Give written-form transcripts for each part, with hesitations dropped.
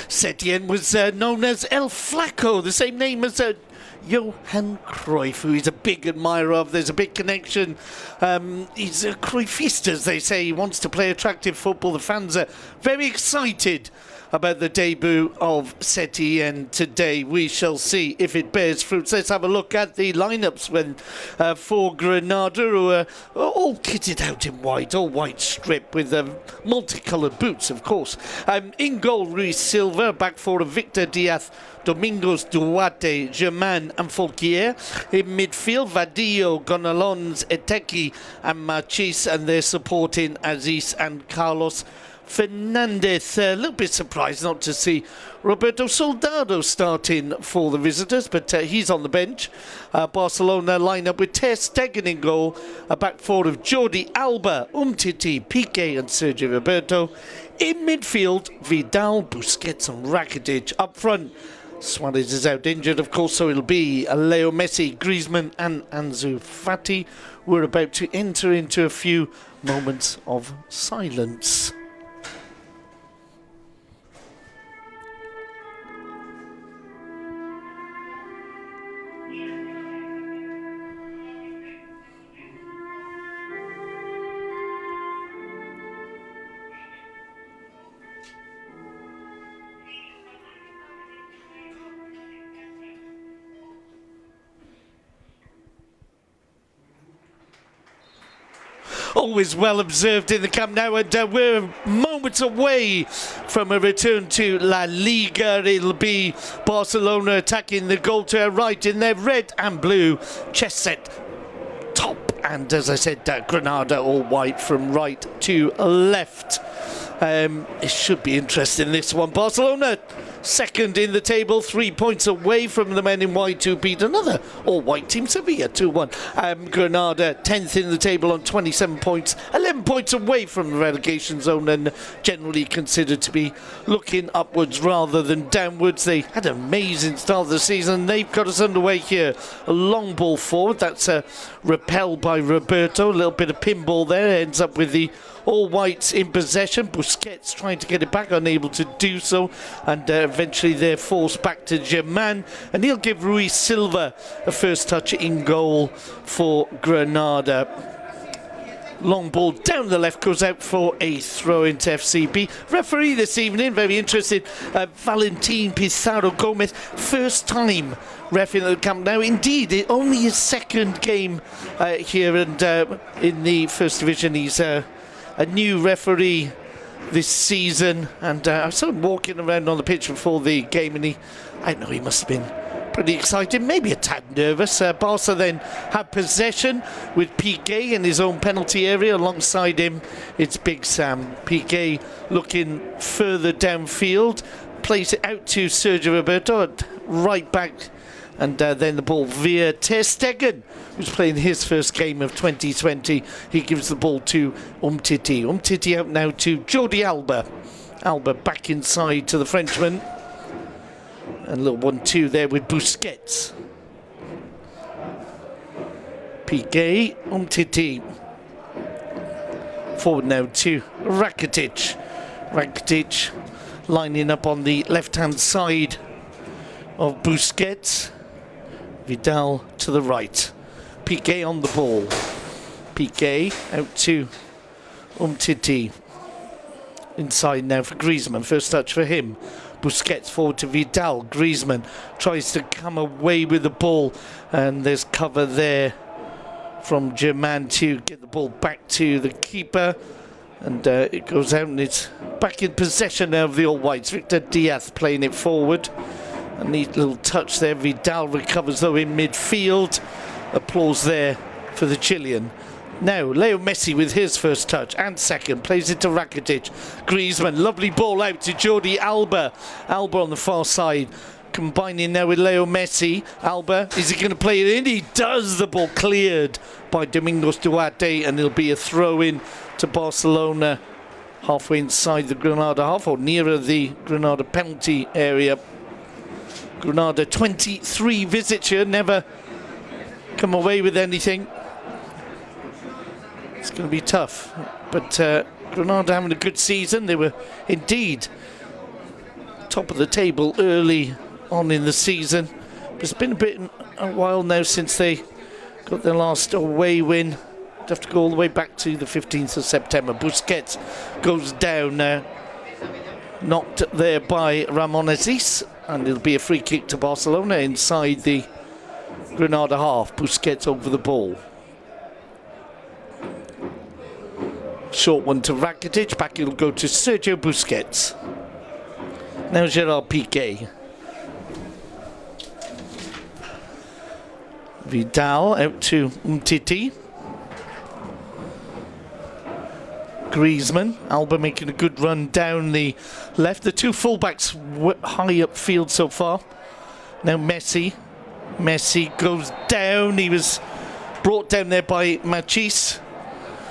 Setien was known as El Flaco, the same name as Johan Cruyff, who he's a big admirer of. There's a big connection. He's a Cruyffista, as they say. He wants to play attractive football. The fans are very excited about the debut of Setien today. We shall see if it bears fruits. Let's have a look at the lineups for Granada, who are all kitted out in white, all white strip with multicoloured boots, of course. In goal, Luis Silva, back four of Victor Diaz, Domingos, Duarte, Germain and Folquier. In midfield, Vadillo, Gonalons, Eteki and Machis, and they're supporting Aziz and Carlos Fernandez. A little bit surprised not to see Roberto Soldado starting for the visitors, but he's on the bench. Barcelona line up with Ter Stegen in goal, a back four of Jordi Alba, Umtiti, Piqué and Sergio Roberto. In midfield, Vidal, Busquets and Rakitic. Up front, Suarez is out injured, of course, so it'll be Leo Messi, Griezmann and Ansu Fati. We're about to enter into a few moments of silence. Always well observed in the Camp Nou, and we're moments away from a return to La Liga. It'll be Barcelona attacking the goal to our right in their red and blue chess set top, and as I said, Granada all white from right to left. It should be interesting, this one. Barcelona second in the table, 3 points away from the men in white who beat another all-white team, Sevilla 2-1. Granada 10th in the table on 27 points, 11 points away from the relegation zone, and generally considered to be looking upwards rather than downwards. They had an amazing start of the season. They've got us underway here. A long ball forward, that's repelled by Roberto. A little bit of pinball there, ends up with the all whites in possession. Busquets trying to get it back, unable to do so, and eventually they're forced back to Germain, and he'll give Luis Silva a first touch in goal for Granada. Long ball down the left, goes out for a throw into FCB. Referee this evening, very interested, Valentin Pizarro Gomez, first time ref in the Camp Nou. Indeed, only his second game here, and in the first division he's a new referee this season, and I saw him walking around on the pitch before the game, and I know he must have been pretty excited, maybe a tad nervous. Barca then had possession with Piqué in his own penalty area. Alongside him, it's Big Sam. Piqué looking further downfield, plays it out to Sergio Roberto, right back, and then the ball via Ter Stegen, who's playing his first game of 2020. He gives the ball to Umtiti. Umtiti out now to Jordi Alba. Alba back inside to the Frenchman. And a little 1-2 there with Busquets. Piqué, Umtiti. Forward now to Rakitic. Rakitic lining up on the left-hand side of Busquets. Vidal to the right. Piqué on the ball. Piqué out to Umtiti. Inside now for Griezmann. First touch for him. Busquets forward to Vidal. Griezmann tries to come away with the ball, and there's cover there from Germain to get the ball back to the keeper, and it goes out, and it's back in possession now of the All Whites. Victor Diaz playing it forward. A neat little touch there. Vidal recovers though in midfield. Applause there for the Chilean. Now Leo Messi with his first touch and second, plays it to Rakitic. Griezmann, lovely ball out to Jordi Alba. Alba on the far side, combining now with Leo Messi. Alba, is he going to play it in? He does. The ball cleared by Domingos Duarte, and it'll be a throw in to Barcelona, halfway inside the Granada half, or nearer the Granada penalty area. Granada 23 visits here, never come away with anything. It's going to be tough, but Granada having a good season. They were indeed top of the table early on in the season. But it's been a while now since they got their last away win. They have to go all the way back to the 15th of September. Busquets goes down now. Knocked there by Ramon Aziz, and it'll be a free kick to Barcelona inside the Granada half. Busquets over the ball. Short one to Rakitic. Back it'll go to Sergio Busquets. Now Gerard Piqué. Vidal out to Umtiti. Griezmann. Alba making a good run down the left. The two fullbacks high upfield so far. Now Messi. Messi goes down. He was brought down there by Machis.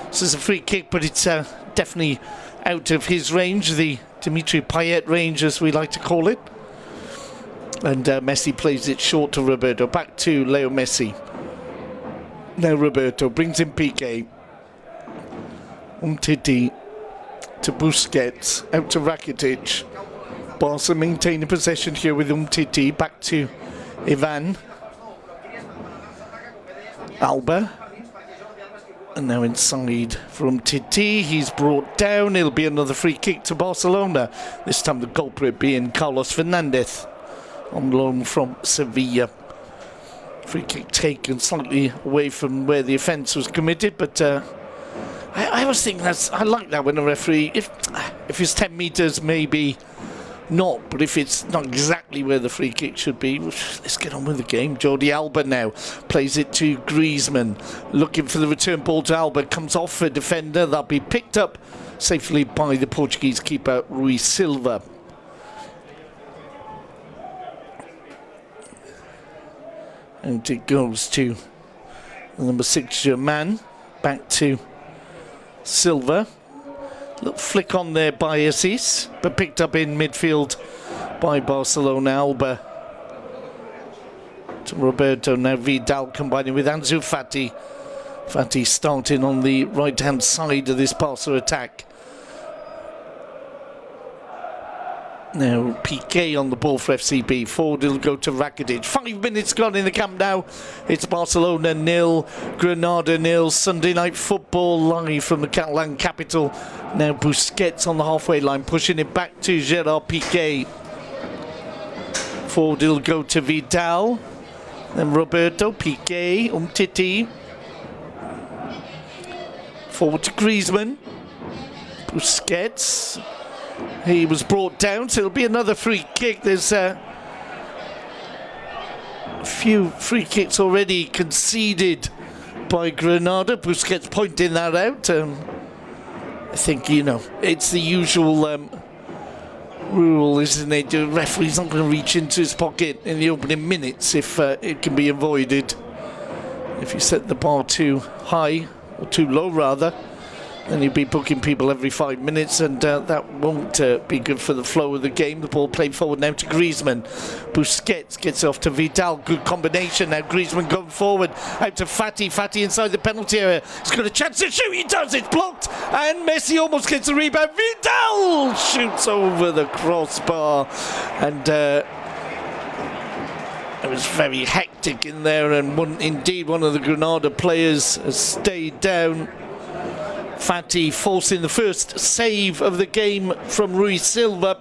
This is a free kick, but it's definitely out of his range, the Dimitri Payet range, as we like to call it. And Messi plays it short to Roberto. Back to Leo Messi. Now Roberto brings in Piqué. Umtiti to Busquets. Out to Rakitic. Barca maintaining possession here with Umtiti. Back to Ivan. Alba. And now inside from Titi, he's brought down. It'll be another free kick to Barcelona. This time the culprit being Carlos Fernandez on loan from Sevilla. Free kick taken slightly away from where the offence was committed, but I was thinking I like that when a referee, if it's 10 metres maybe not, but if it's not exactly where the free kick should be, let's get on with the game. Jordi Alba now plays it to Griezmann, looking for the return ball to Alba, comes off a defender. That'll be picked up safely by the Portuguese keeper Rui Silva. And it goes to number 6 German, back to Silva. Little flick on there by Aziz, but picked up in midfield by Barcelona. Alba to Roberto. Now Vidal combining with Ansu Fati. Fati starting on the right-hand side of this Barca attack. Now Piqué on the ball for FCB. Forward it'll go to Rakitic. 5 minutes gone in the Camp Nou. It's Barcelona 0, Granada 0. Sunday night football live from the Catalan capital. Now Busquets on the halfway line, pushing it back to Gerard Piqué. Forward it'll go to Vidal. Then Roberto, Piqué, Umtiti. Forward to Griezmann. Busquets. He was brought down, so it'll be another free kick. There's a few free kicks already conceded by Granada. Busquets pointing that out. I think, you know, it's the usual rule, isn't it? The referee's not going to reach into his pocket in the opening minutes if it can be avoided. If you set the bar too high, or too low rather, then you'd be booking people every 5 minutes, and that won't be good for the flow of the game. The ball played forward now to Griezmann. Busquets gets off to Vidal. Good combination. Now Griezmann going forward. Out to Fati. Fati inside the penalty area. He's got a chance to shoot. He does. It's blocked. And Messi almost gets a rebound. Vidal shoots over the crossbar. And it was very hectic in there. And one of the Granada players has stayed down. Fati forcing the first save of the game from Rui Silva.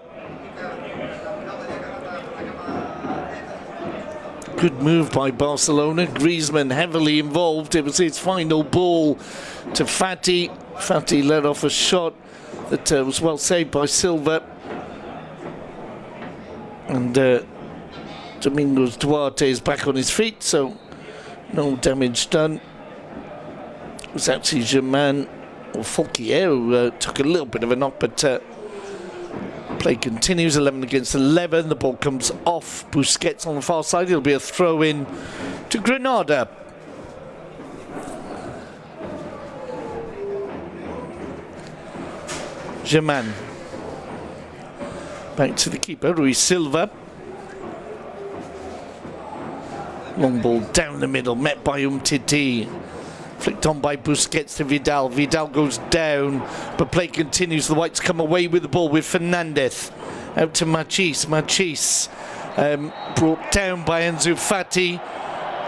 Good move by Barcelona. Griezmann heavily involved. It was his final ball to Fati. Fati let off a shot that was well saved by Silva. And Domingos Duarte is back on his feet, so no damage done. It was actually Germain or Fouquier who took a little bit of a knock, but play continues. 11 against 11. The ball comes off Busquets on the far side. It'll be a throw in to Granada. Germain back to the keeper, Rui Silva. Long ball down the middle, met by Umtiti. Flicked on by Busquets to Vidal. Vidal goes down, but play continues. The Whites come away with the ball with Fernandez. Out to Machis. Machis brought down by Ansu Fati.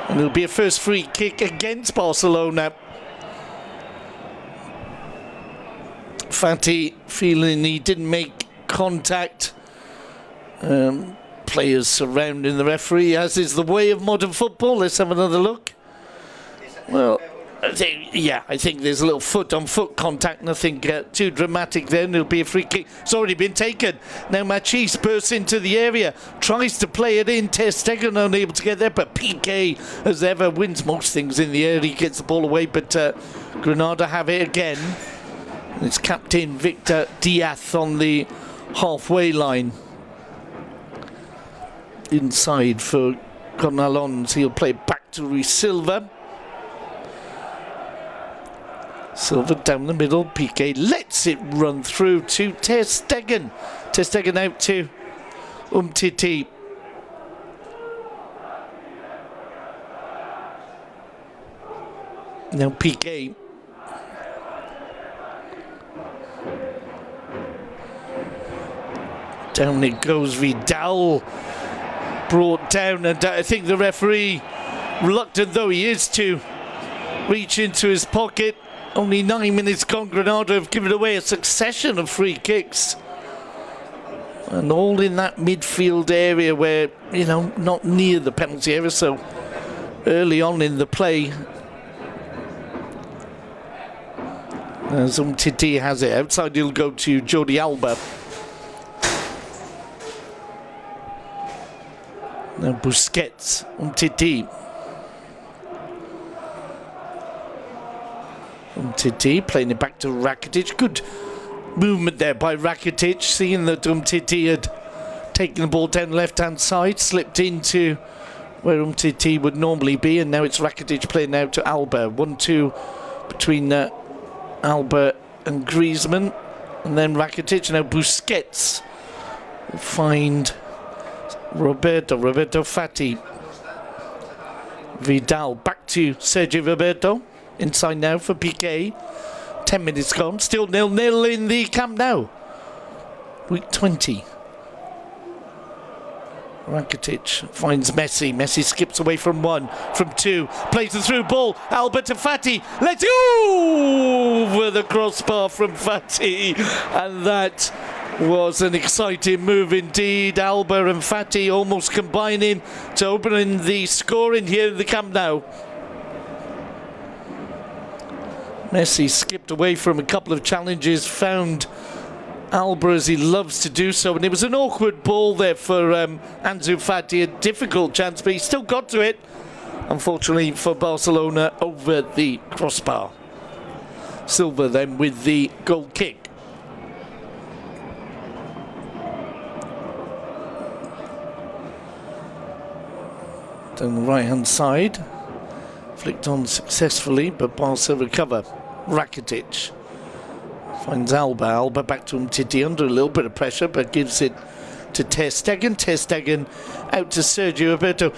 And it'll be a first free kick against Barcelona. Fati feeling he didn't make contact. Players surrounding the referee, as is the way of modern football. Let's have another look. Well, I think there's a little foot-on-foot contact, nothing too dramatic then. It'll be a free kick. It's already been taken. Now Machis bursts into the area, tries to play it in. Ter Stegen unable to get there, but Piqué, as ever, wins most things in the air. He gets the ball away, but Granada have it again. It's captain Victor Diaz on the halfway line. Inside for Cornalons. He'll play back to Rui Silva. Silva down the middle. Piqué lets it run through to Ter Stegen. Ter Stegen out to Umtiti. Now Piqué. Down it goes. Vidal brought down, and I think the referee, reluctant though he is to reach into his pocket. Only 9 minutes gone. Granada have given away a succession of free kicks, and all in that midfield area where, you know, not near the penalty area, so early on in the play. As Umtiti has it outside, he'll go to Jordi Alba. Now Busquets, Umtiti. Umtiti playing it back to Rakitic. Good movement there by Rakitic, seeing that Umtiti had taken the ball down the left-hand side, slipped into where Umtiti would normally be, and now it's Rakitic playing out to Alba. 1-2 between Alba and Griezmann, and then Rakitic. Now Busquets will find Roberto Fati. Vidal back to Sergio Roberto. Inside now for Piqué. 10 minutes gone. Still 0-0 in the Camp Nou. Week 20. Rakitic finds Messi. Messi skips away from one, from two. Plays the through ball. Alba to Fati. Let's go! Over the crossbar from Fati. And that was an exciting move indeed. Alba and Fati almost combining to open the scoring here in the Camp Nou. Messi skipped away from a couple of challenges, found Alba as he loves to do so, and it was an awkward ball there for Ansu Fati, a difficult chance, but he still got to it, unfortunately for Barcelona, over the crossbar. Silva then with the goal kick. Down the right hand side, flicked on successfully, but Barca recover. Rakitic finds Alba back to Umtiti under a little bit of pressure, but gives it to Ter Stegen. Ter Stegen out to Sergio Roberto.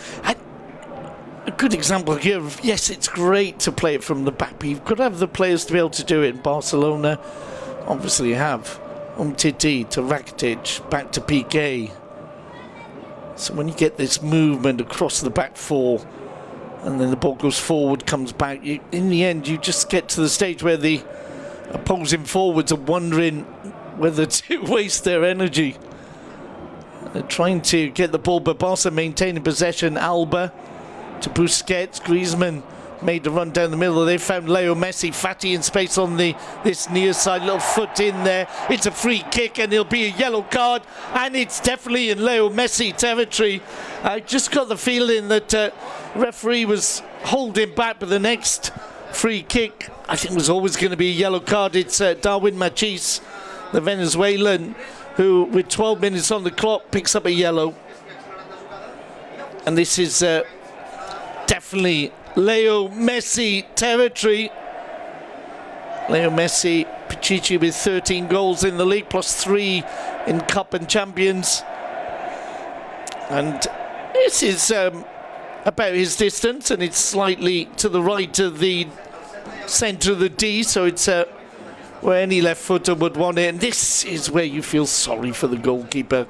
A good example here of, yes, it's great to play it from the back, but you've got to have the players to be able to do it. In Barcelona, obviously you have Umtiti to Rakitic, back to Piqué. So when you get this movement across the back four, and then the ball goes forward, comes back, in the end you just get to the stage where the opposing forwards are wondering whether to waste their energy. They're trying to get the ball, but Barca maintaining possession. Alba to Busquets. Griezmann made the run down the middle. They found Leo Messi. Fati in space on this near side. Little foot in there. It's a free kick and it'll be a yellow card, and it's definitely in Leo Messi territory. I just got the feeling that referee was holding back, but the next free kick I think was always going to be a yellow card. It's Darwin Machis, the Venezuelan, who with 12 minutes on the clock picks up a yellow, and this is definitely Leo Messi territory. Leo Messi, Pichichi with 13 goals in the league, plus 3 in Cup and Champions. And this is about his distance, and it's slightly to the right of the centre of the D, so it's where any left footer would want it. And this is where you feel sorry for the goalkeeper.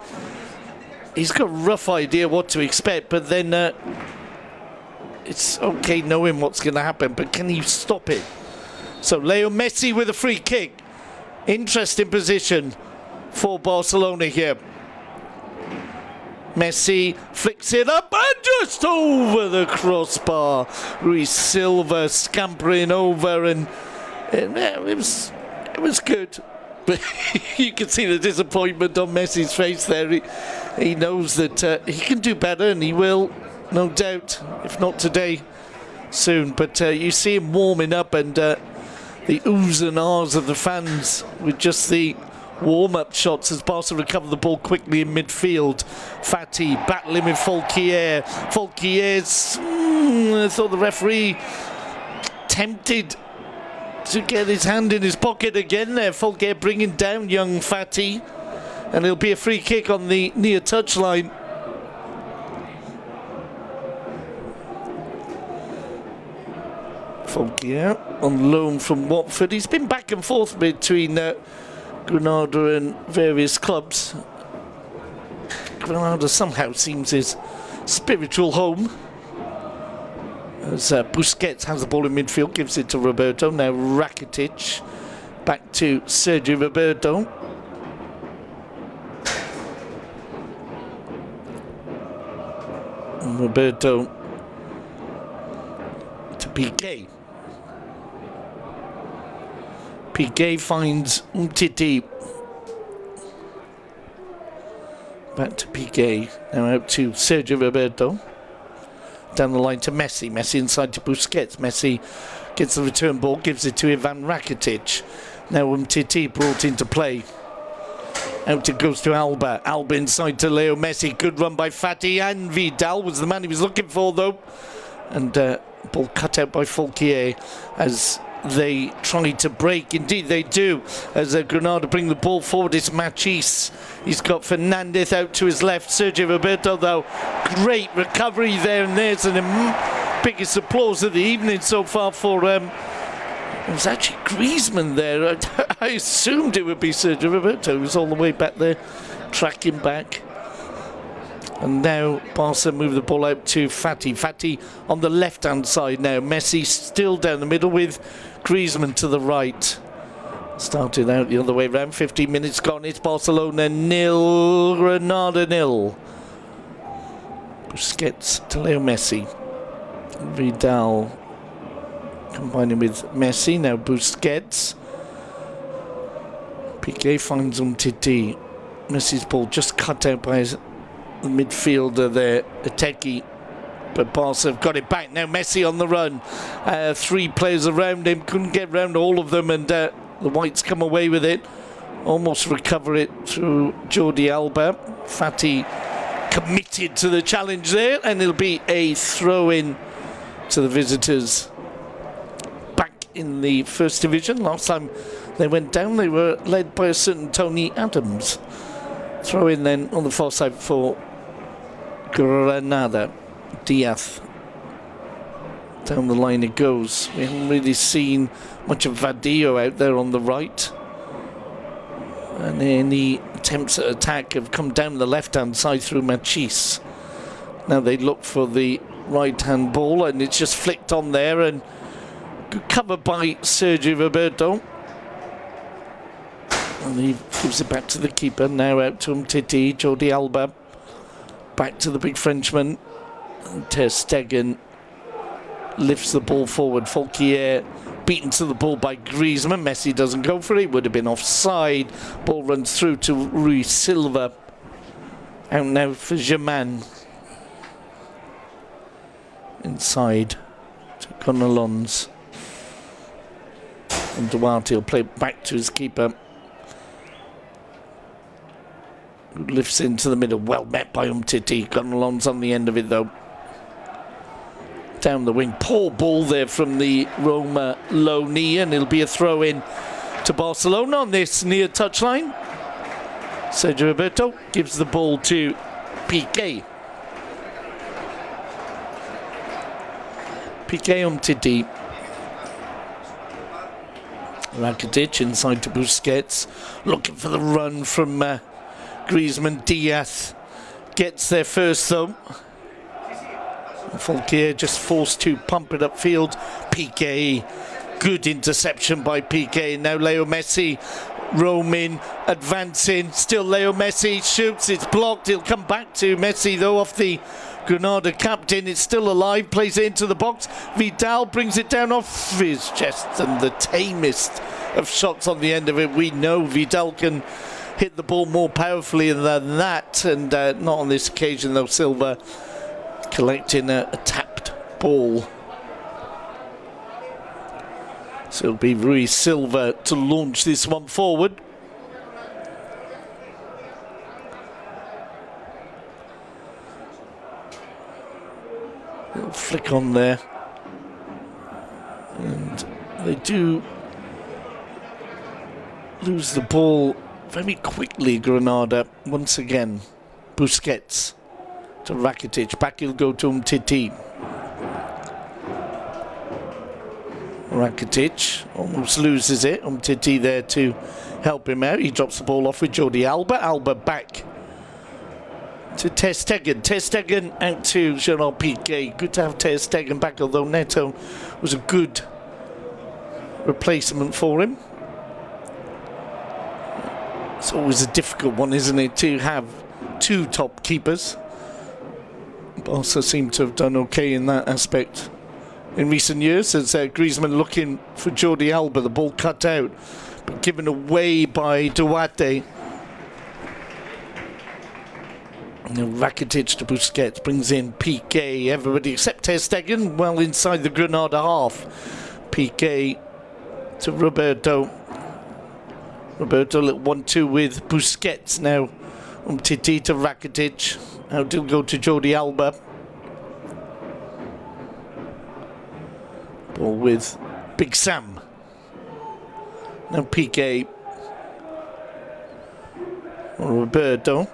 He's got a rough idea what to expect, but then it's okay knowing what's going to happen, but can you stop it? So Leo Messi with a free kick. Interesting position for Barcelona here. Messi flicks it up and just over the crossbar. Ruiz Silva scampering over, and it was good. But you can see the disappointment on Messi's face there. He knows that he can do better, and he will, no doubt, if not today, soon. But you see him warming up, and the oohs and ahs of the fans with just the warm-up shots as Barca recover the ball quickly in midfield. Fati battling with Folquier. Folquier's, I thought the referee tempted to get his hand in his pocket again there. Folquier bringing down young Fati, and it'll be a free kick on the near touchline. Folquier on loan from Watford. He's been back and forth between Granada and various clubs. Granada somehow seems his spiritual home. As Busquets has the ball in midfield, gives it to Roberto. Now Rakitic back to Sergio Roberto. And Roberto to Piqué. Piqué finds Umtiti. Back to Piqué. Now out to Sergio Roberto. Down the line to Messi. Messi inside to Busquets. Messi gets the return ball, gives it to Ivan Rakitic. Now Umtiti brought into play. Out it goes to Alba. Alba inside to Leo Messi. Good run by Fati, and Vidal was the man he was looking for though. And ball cut out by Folquier as they try to break. Indeed they do, as Granada bring the ball forward. It's Machis. He's got Fernandez out to his left. Sergio Roberto though, great recovery there, and there's the biggest applause of the evening so far for it was actually Griezmann there. I assumed it would be Sergio Roberto, who's all the way back there tracking back. And now Barca move the ball out to Fati. Fati on the left-hand side now. Messi still down the middle with Griezmann to the right. Started out the other way around. 15 minutes gone. It's Barcelona 0, Granada 0. Busquets to Leo Messi. Vidal combining with Messi. Now Busquets. Piqué finds Umtiti. Messi's ball just cut out by his the midfielder there, Ateki, but Barca have got it back. Now Messi on the run, 3 players around him, couldn't get around all of them, and the Whites come away with it, almost recover it through Jordi Alba. Fati committed to the challenge there, and it'll be a throw-in to the visitors. Back in the first division, last time they went down they were led by a certain Tony Adams. Throw in then on the far side for Granada. Diaz. Down the line it goes. We haven't really seen much of Vadillo out there on the right. And any attempts at attack have come down the left-hand side through Machis. Now they look for the right-hand ball, and it's just flicked on there, and covered by Sergio Roberto. And he gives it back to the keeper. Now out to Umtiti, Jordi Alba. Back to the big Frenchman. And Ter Stegen lifts the ball forward. Folquier beaten to the ball by Griezmann. Messi doesn't go for it. Would have been offside. Ball runs through to Ruiz Silva. Out now for Germain. Inside to Gonalons. And Duarte will play back to his keeper. Lifts into the middle, well met by Umtiti. Gonalons on the end of it though. Down the wing, poor ball there from the Roma low knee, and it'll be a throw in to Barcelona on this near touchline. Sergio Roberto gives the ball to Piqué. Piqué Umtiti. Rakitic inside to Busquets, looking for the run from Griezmann. Diaz gets there first though. Fulquier just forced to pump it upfield. Piqué, good interception by Piqué. Now Leo Messi roaming, advancing. Still Leo Messi shoots, it's blocked. He'll come back to Messi though off the Granada captain. It's still alive, plays it into the box. Vidal brings it down off his chest, and the tamest of shots on the end of it. We know Vidal can hit the ball more powerfully than that, and not on this occasion though. Silva collecting a tapped ball. So it'll be Rui Silva to launch this one forward. Little flick on there. And they do lose the ball very quickly, Granada. Once again, Busquets to Rakitic. Back he'll go to Umtiti. Rakitic almost loses it. Umtiti there to help him out. He drops the ball off with Jordi Alba. Alba back to Ter Stegen. Ter Stegen out to Gerard Piqué. Good to have Ter Stegen back, although Neto was a good replacement for him. It's always a difficult one, isn't it, to have two top keepers. Barca seem to have done okay in that aspect in recent years, as Griezmann looking for Jordi Alba. The ball cut out, but given away by Duarte. Rakitic to Busquets, brings in Piqué. Everybody except Ter Stegen well inside the Granada half. Piqué to Roberto. Roberto, little 1-2 with Busquets now. Umtiti to Rakitic. Out to go to Jordi Alba. Ball with Big Sam. Now Piqué. Roberto.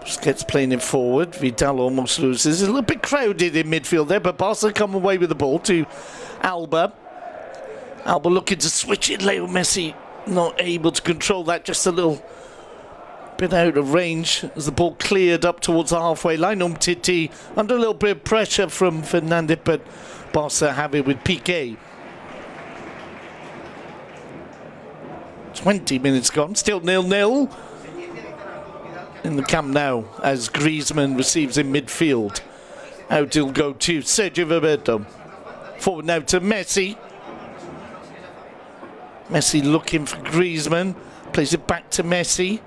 Busquets playing it forward. Vidal almost loses. It's a little bit crowded in midfield there, but Barca come away with the ball to Alba. Alba looking to switch it. Leo Messi not able to control that. Just a little bit out of range as the ball cleared up towards the halfway line. Umtiti under a little bit of pressure from Fernandez, but Barca have it with Piqué. 20 minutes gone, still 0-0 in the Camp Nou as Griezmann receives in midfield. Out he'll go to Sergio Roberto. Forward now to Messi. Messi looking for Griezmann, plays it back to Messi.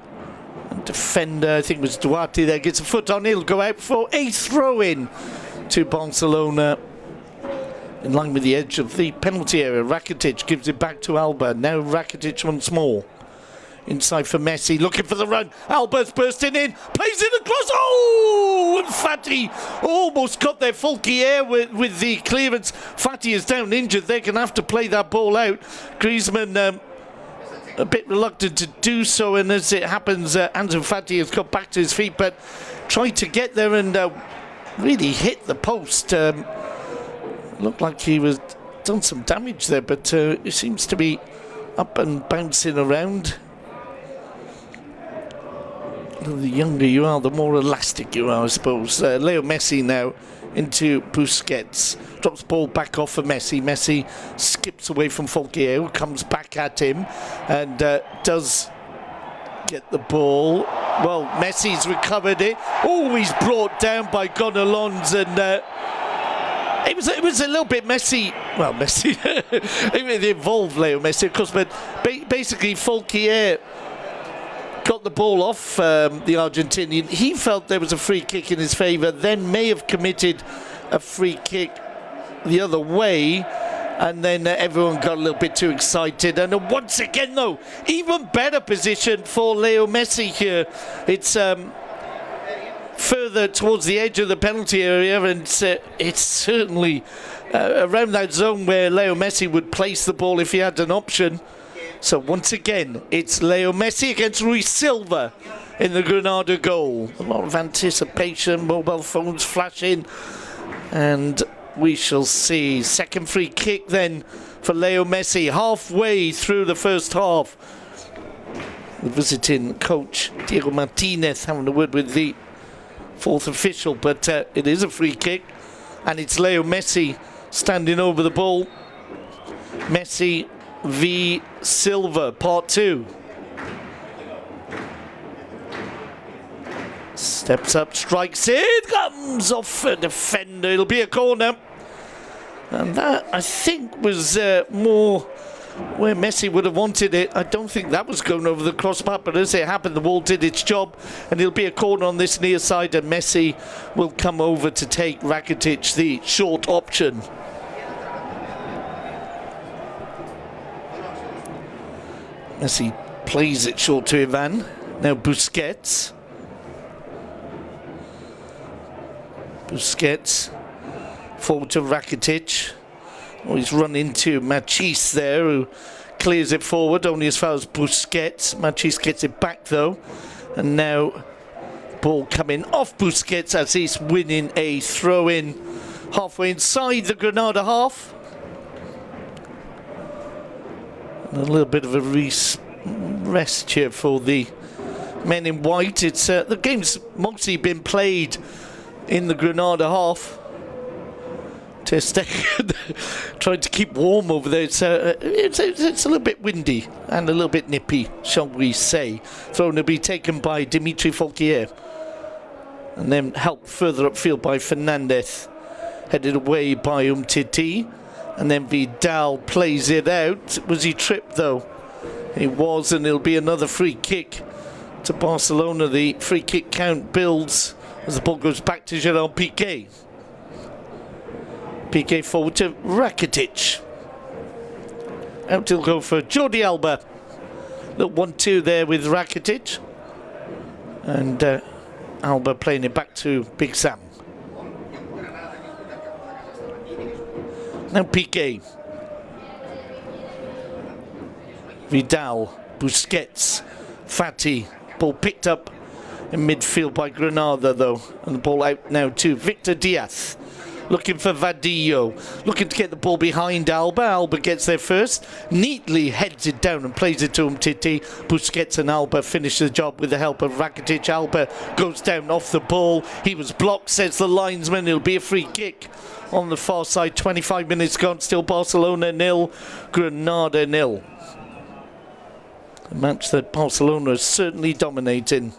And defender, I think it was Duarte there, gets a foot on. He'll go out for a throw-in to Barcelona in line with the edge of the penalty area. Rakitic gives it back to Alba. Now Rakitic once more. Inside for Messi, looking for the run. Alba's bursting in, plays it across. Oh! And Fati almost got there. Fulquier with the clearance. Fati is down injured. They're going to have to play that ball out. Griezmann a bit reluctant to do so, and as it happens, Ansu Fati has got back to his feet, but tried to get there and really hit the post. Looked like he was done some damage there, but it seems to be up and bouncing around. The younger you are, the more elastic you are, I suppose. Leo Messi now into Busquets. Drops the ball back off for Messi. Messi skips away from Fulquier, who comes back at him and does get the ball. Well, Messi's recovered it. Oh, he's brought down by Gonalons, and it was a little bit messy. Well, Messi, it involved Leo Messi, of course, but basically Fulquier got the ball off the Argentinian. He felt there was a free kick in his favour, then may have committed a free kick the other way, and then everyone got a little bit too excited. And once again, though, even better position for Leo Messi here. It's further towards the edge of the penalty area, and it's certainly around that zone where Leo Messi would place the ball if he had an option. So once again, it's Leo Messi against Rui Silva in the Granada goal. A lot of anticipation, mobile phones flashing, and we shall see. Second free kick then for Leo Messi, halfway through the first half. The visiting coach Diego Martinez having a word with the fourth official, but it is a free kick, and it's Leo Messi standing over the ball. Messi v Silva, part 2. Steps up, strikes it, comes off a defender. It'll be a corner. And that, I think, was more where Messi would have wanted it. I don't think that was going over the crossbar, but as it happened, the ball did its job, and it'll be a corner on this near side, and Messi will come over to take Rakitic, the short option. Messi plays it short to Ivan. Now Busquets. Busquets forward to Rakitic. Oh, he's run into Machis there, who clears it forward only as far as Busquets. Machis gets it back though, and now ball coming off Busquets as he's winning a throw-in halfway inside the Granada half. And a little bit of a rest here for the men in white. It's the game's mostly been played in the Granada half. Ter Stegen trying to keep warm over there. It's a little bit windy and a little bit nippy, shall we say. Throw to be taken by Dimitri Folquier, and then helped further upfield by Fernandez. Headed away by Umtiti, and then Vidal plays it out. Was he tripped though? He was, and it'll be another free kick to Barcelona. The free kick count builds as the ball goes back to Gerard Piqué. Piqué forward to Rakitic. Out he'll go for Jordi Alba. Little 1-2 there with Rakitic. And Alba playing it back to Big Sam. Now Piqué. Vidal, Busquets, Fati. Ball picked up in midfield by Granada though. And the ball out now to Victor Diaz. Looking for Vadillo, looking to get the ball behind Alba. Alba gets there first, neatly heads it down and plays it to Umtiti. Busquets and Alba finish the job with the help of Rakitic. Alba goes down off the ball. He was blocked, says the linesman. It'll be a free kick on the far side. 25 minutes gone, still Barcelona 0, Granada 0. A match that Barcelona is certainly dominating.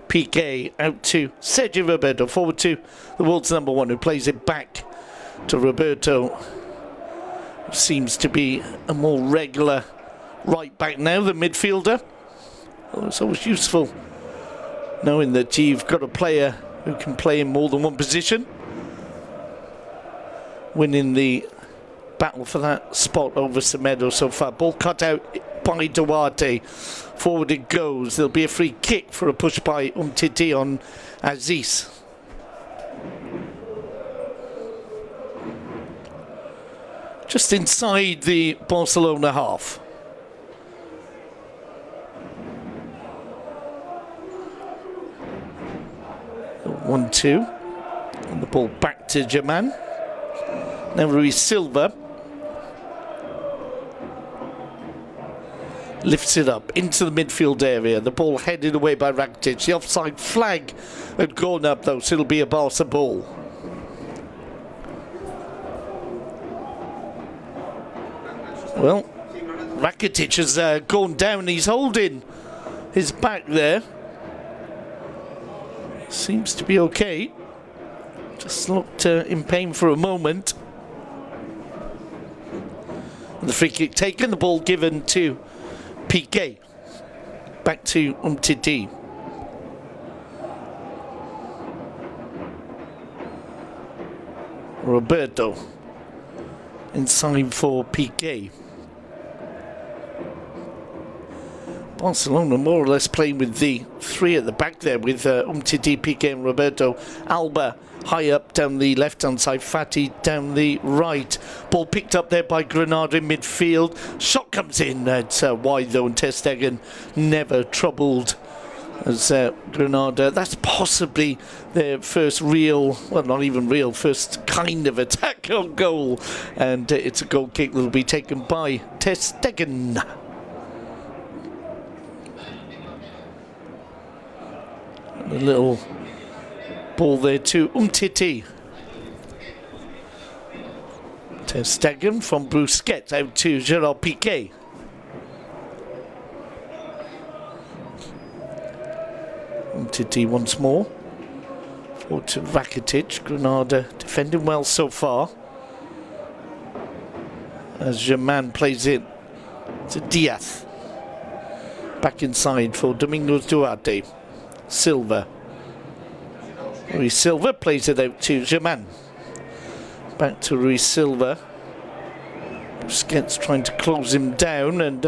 Piqué out to Sergio Roberto, forward to the world's number 1, who plays it back to Roberto. Seems to be a more regular right back now, the midfielder. Oh, it's always useful knowing that you've got a player who can play in more than one position. Winning the battle for that spot over Semedo so far. Ball cut out by Duarte. Forward it goes. There'll be a free kick for a push by Umtiti on Aziz. Just inside the Barcelona half. The 1-2. And the ball back to German. Now Ruiz Silva. Lifts it up into the midfield area. The ball headed away by Rakitic. The offside flag had gone up though, so it'll be a Barca ball. Well, Rakitic has gone down. He's holding his back there. Seems to be okay. Just looked in pain for a moment. And the free kick taken. The ball given to Piqué. Back to Umtiti. Roberto. Inside for Piqué. Barcelona more or less playing with the 3 at the back there with Umtiti, Piqué and Roberto. Alba high up down the left-hand side, Fati down the right. Ball picked up there by Granada in midfield. Shot comes in, it's wide though, and Ter Stegen never troubled as Granada. That's possibly their first real, well, not even real, first kind of attack on goal. And it's a goal kick that will be taken by Ter Stegen. A little ball there to Umtiti. Ter Stegen from Busquets out to Gerard Piqué. Umtiti once more. Forward to Rakitic. Granada defending well so far. As Germain plays it to Diaz. Back inside for Domingos Duarte. Silva. Ruiz Silva plays it out to Germain. Back to Ruiz Silva. Busquets trying to close him down and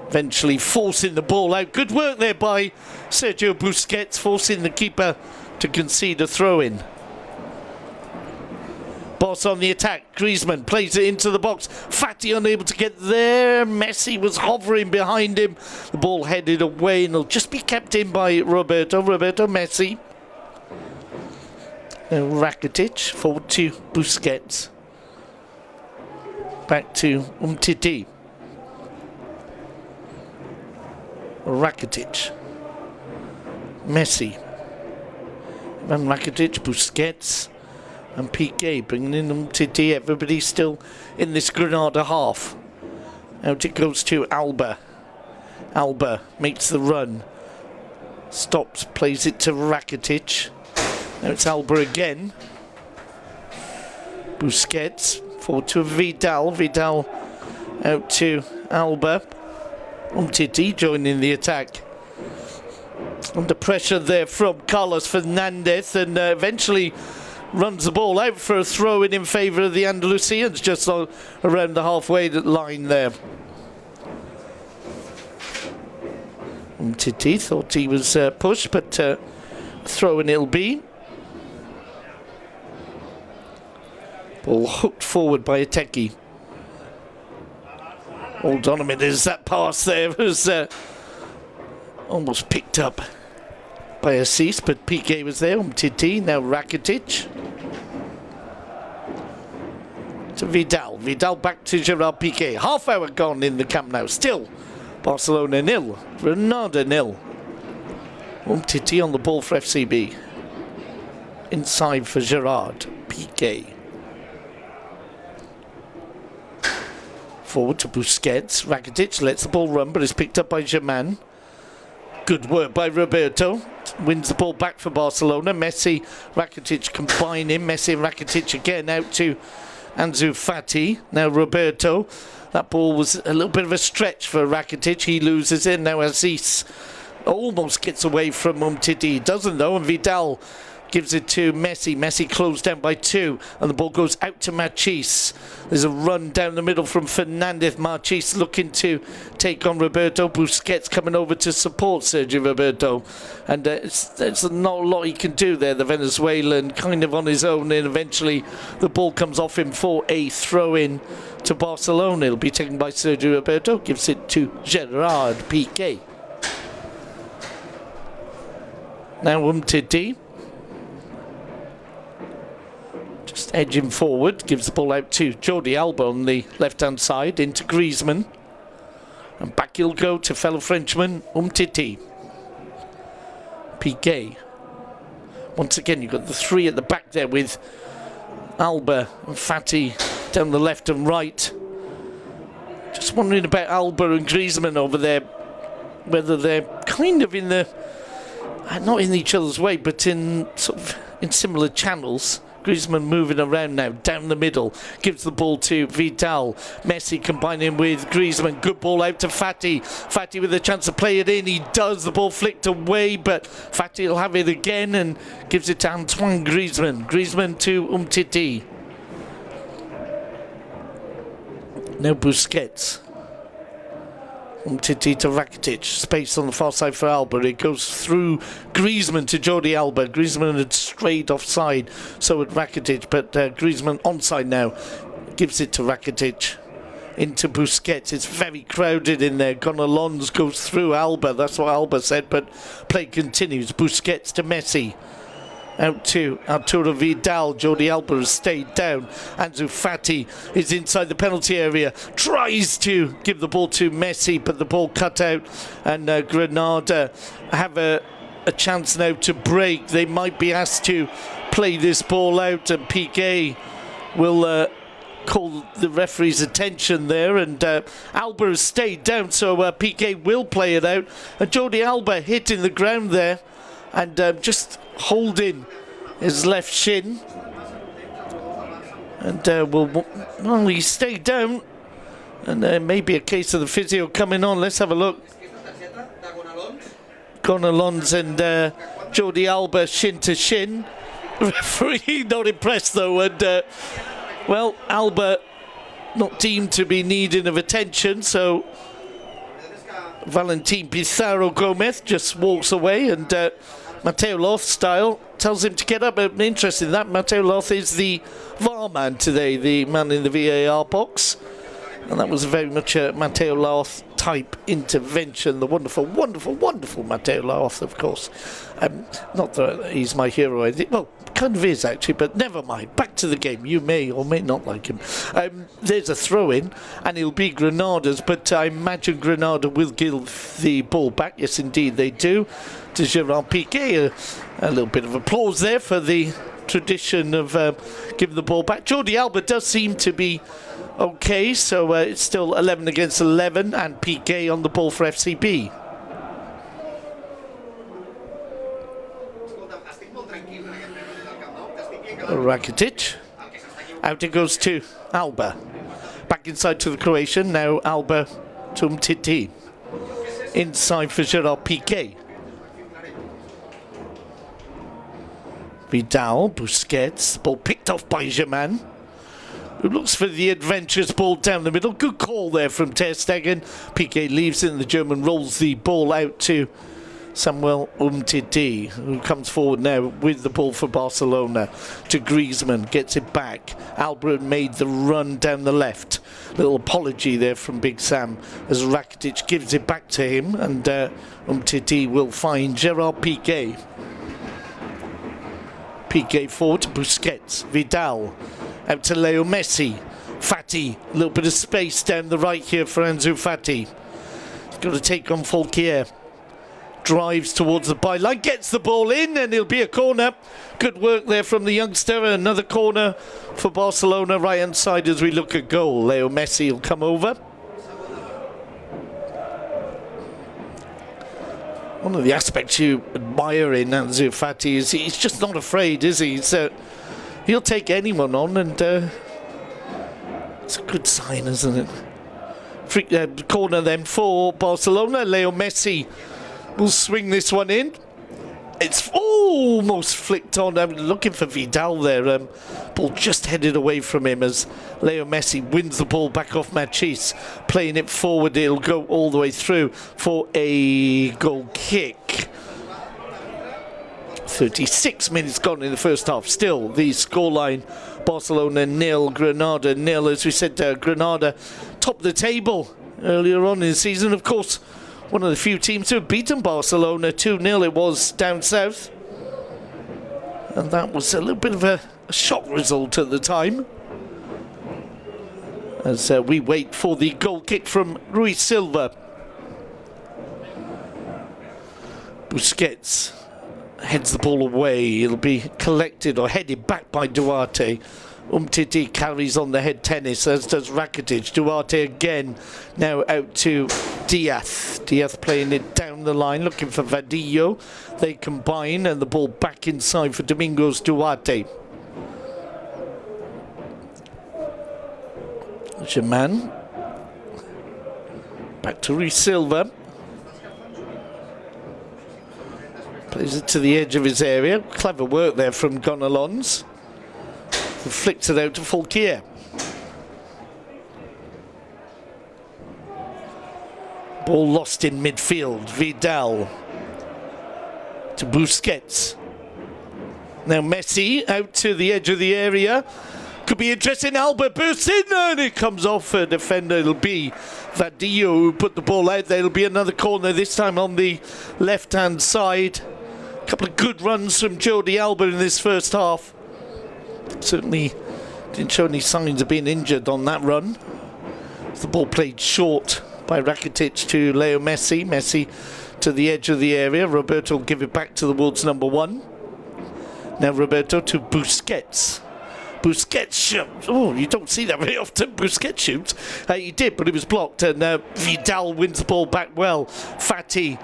eventually forcing the ball out. Good work there by Sergio Busquets, forcing the keeper to concede a throw-in. Barça on the attack. Griezmann plays it into the box. Fati unable to get there. Messi was hovering behind him. The ball headed away and it'll just be kept in by Roberto Messi. Rakitic forward to Busquets. Back to Umtiti. Rakitic. Messi. Van Rakitic, Busquets and Piqué bringing in Umtiti. Everybody still in this Granada half. Out it goes to Alba. Alba makes the run. Stops, plays it to Rakitic. Now it's Alba again. Busquets forward to Vidal. Vidal out to Alba. Umtiti joining the attack. Under pressure there from Carlos Fernandez, and eventually runs the ball out for a throw-in in favour of the Andalusians, just around the halfway line there. Umtiti thought he was pushed, but throw-in it'll be. Ball hooked forward by Ateki. Hold on a minute, as that pass there was almost picked up by Assis, but Piqué was there. Umtiti, now Rakitic. To Vidal. Vidal back to Gerard Piqué. Half hour gone in the Camp Nou. Still Barcelona 0, Granada 0. Umtiti on the ball for FCB. Inside for Gerard Piqué. Forward to Busquets. Rakitic lets the ball run, but is picked up by Germain. Good work by Roberto. Wins the ball back for Barcelona. Messi, Rakitic combining. Messi and Rakitic again out to Ansu Fati. Now Roberto. That ball was a little bit of a stretch for Rakitic. He loses it. Now Aziz almost gets away from Umtiti. Doesn't though, and Vidal gives it to Messi. Messi closed down by 2, and the ball goes out to Machis. There's a run down the middle from Fernandez. Machis looking to take on Roberto. Busquets coming over to support Sergio Roberto. And there's not a lot he can do there, the Venezuelan, kind of on his own. And eventually the ball comes off him for a throw-in to Barcelona. It'll be taken by Sergio Roberto. Gives it to Gerard Piqué. Now Umtiti. Just edging forward, gives the ball out to Jordi Alba on the left-hand side, into Griezmann. And back he'll go to fellow Frenchman, Umtiti. Piqué. Once again, you've got the 3 at the back there with Alba and Fati down the left and right. Just wondering about Alba and Griezmann over there, whether they're kind of in the, not in each other's way, but in sort of in similar channels. Griezmann moving around now, down the middle, gives the ball to Vidal. Messi combining with Griezmann. Good ball out to Fati. Fati with a chance to play it in. He does. The ball flicked away, but Fati will have it again and gives it to Antoine Griezmann. Griezmann to Umtiti. Now Busquets. Umtiti to Rakitic. Space on the far side for Alba. It goes through Griezmann to Jordi Alba. Griezmann had strayed offside, so had Rakitic, but Griezmann onside now. Gives it to Rakitic. into Busquets. It's very crowded in there. Gonalons goes through Alba. That's what Alba said, but play continues. Busquets to Messi. Out to Arturo Vidal. Jordi Alba has stayed down. Ansu Fati is inside the penalty area. Tries to give the ball to Messi, but the ball cut out. And Granada have a chance now to break. They might be asked to play this ball out, and Piqué will call the referee's attention there. And Alba has stayed down, so Piqué will play it out. And Jordi Alba hitting the ground there and just holding his left shin, and well, he stayed down, and maybe a case of the physio coming on. Let's have a look. Gonalons and Jordi Alba shin to shin. Referee not impressed though, and well, Alba not deemed to be needing of attention, so Valentin Pizarro Gomez just walks away, and Mateo Loth style tells him to get up. Interesting that Mateo Loth is the VAR man today, the man in the VAR box, and that was very much a Mateo Loth type intervention. The wonderful, wonderful, wonderful Mateo Loth, of course. Not that he's my hero, well, kind of is actually, but never mind. Back to the game. You may or may not like him. There's a throw-in, and it'll be Granada's, but I imagine Granada will give the ball back. Yes, indeed, they do. To Gerard Piqué, a little bit of applause there for the tradition of giving the ball back. Jordi Alba does seem to be okay, so it's still 11 against 11, and Piqué on the ball for FCB. Rakitic. Out it goes to Alba. Back inside to the Croatian. Now Alba to Umtiti. Inside for Gerard Piqué. Vidal, Busquets. Ball picked off by Germain, who looks for the adventurous ball down the middle. Good call there from Ter Stegen. Piqué leaves it, and the German rolls the ball out to Samuel Umtiti, who comes forward now with the ball for Barcelona to Griezmann, gets it back. Alba made the run down the left. Little apology there from Big Sam as Rakitic gives it back to him, and Umtiti will find Gerard Piqué. Piqué forward to Busquets. Vidal out to Leo Messi. Fati, a little bit of space down the right here for Ansu Fati. He's got to take on Folkier. Drives towards the byline, gets the ball in, and it'll be a corner. Good work there from the youngster. Another corner for Barcelona, right hand side as we look at goal. Leo Messi will come over. One of the aspects you admire in Ansu Fati is he's just not afraid, is he? So he'll take anyone on, and it's a good sign, isn't it? Free corner then for Barcelona. Leo Messi will swing this one in. It's almost flicked on. I'm looking for Vidal there. Ball just headed away from him as Leo Messi wins the ball back off Machis. Playing it forward, it'll go all the way through for a goal kick. 36 minutes gone in the first half. Still the scoreline, Barcelona 0, Granada 0. As we said, Granada top the table earlier on in the season. Of course, one of the few teams to have beaten Barcelona 2-0 it was down south. And that was a little bit of a shock result at the time. As we wait for the goal kick from Rui Silva. Busquets heads the ball away. It'll be collected or headed back by Duarte. Umtiti carries on the head tennis, as does Rakitic. Duarte again, now out to Diaz. Diaz playing it down the line, looking for Vadillo. They combine, and the ball back inside for Domingos Duarte. Germain. Back to Rui Silva. Plays it to the edge of his area. Clever work there from Gonalons. Flicks it out to Folkier. Ball lost in midfield. Vidal to Busquets. Now Messi out to the edge of the area. Could be interesting. Alba bursts in and it comes off a defender. It'll be Vadillo who put the ball out there. It'll be another corner, this time on the left-hand side. A couple of good runs from Jordi Alba in this first half. Certainly didn't show any signs of being injured on that run. The ball played short by Rakitic to Leo Messi. Messi to the edge of the area. Roberto will give it back to the Wolves number 1. Now Roberto to Busquets. Busquets shoots. Oh, you don't see that very often. Busquets shoots. He did, but it was blocked. And Vidal wins the ball back well. Fati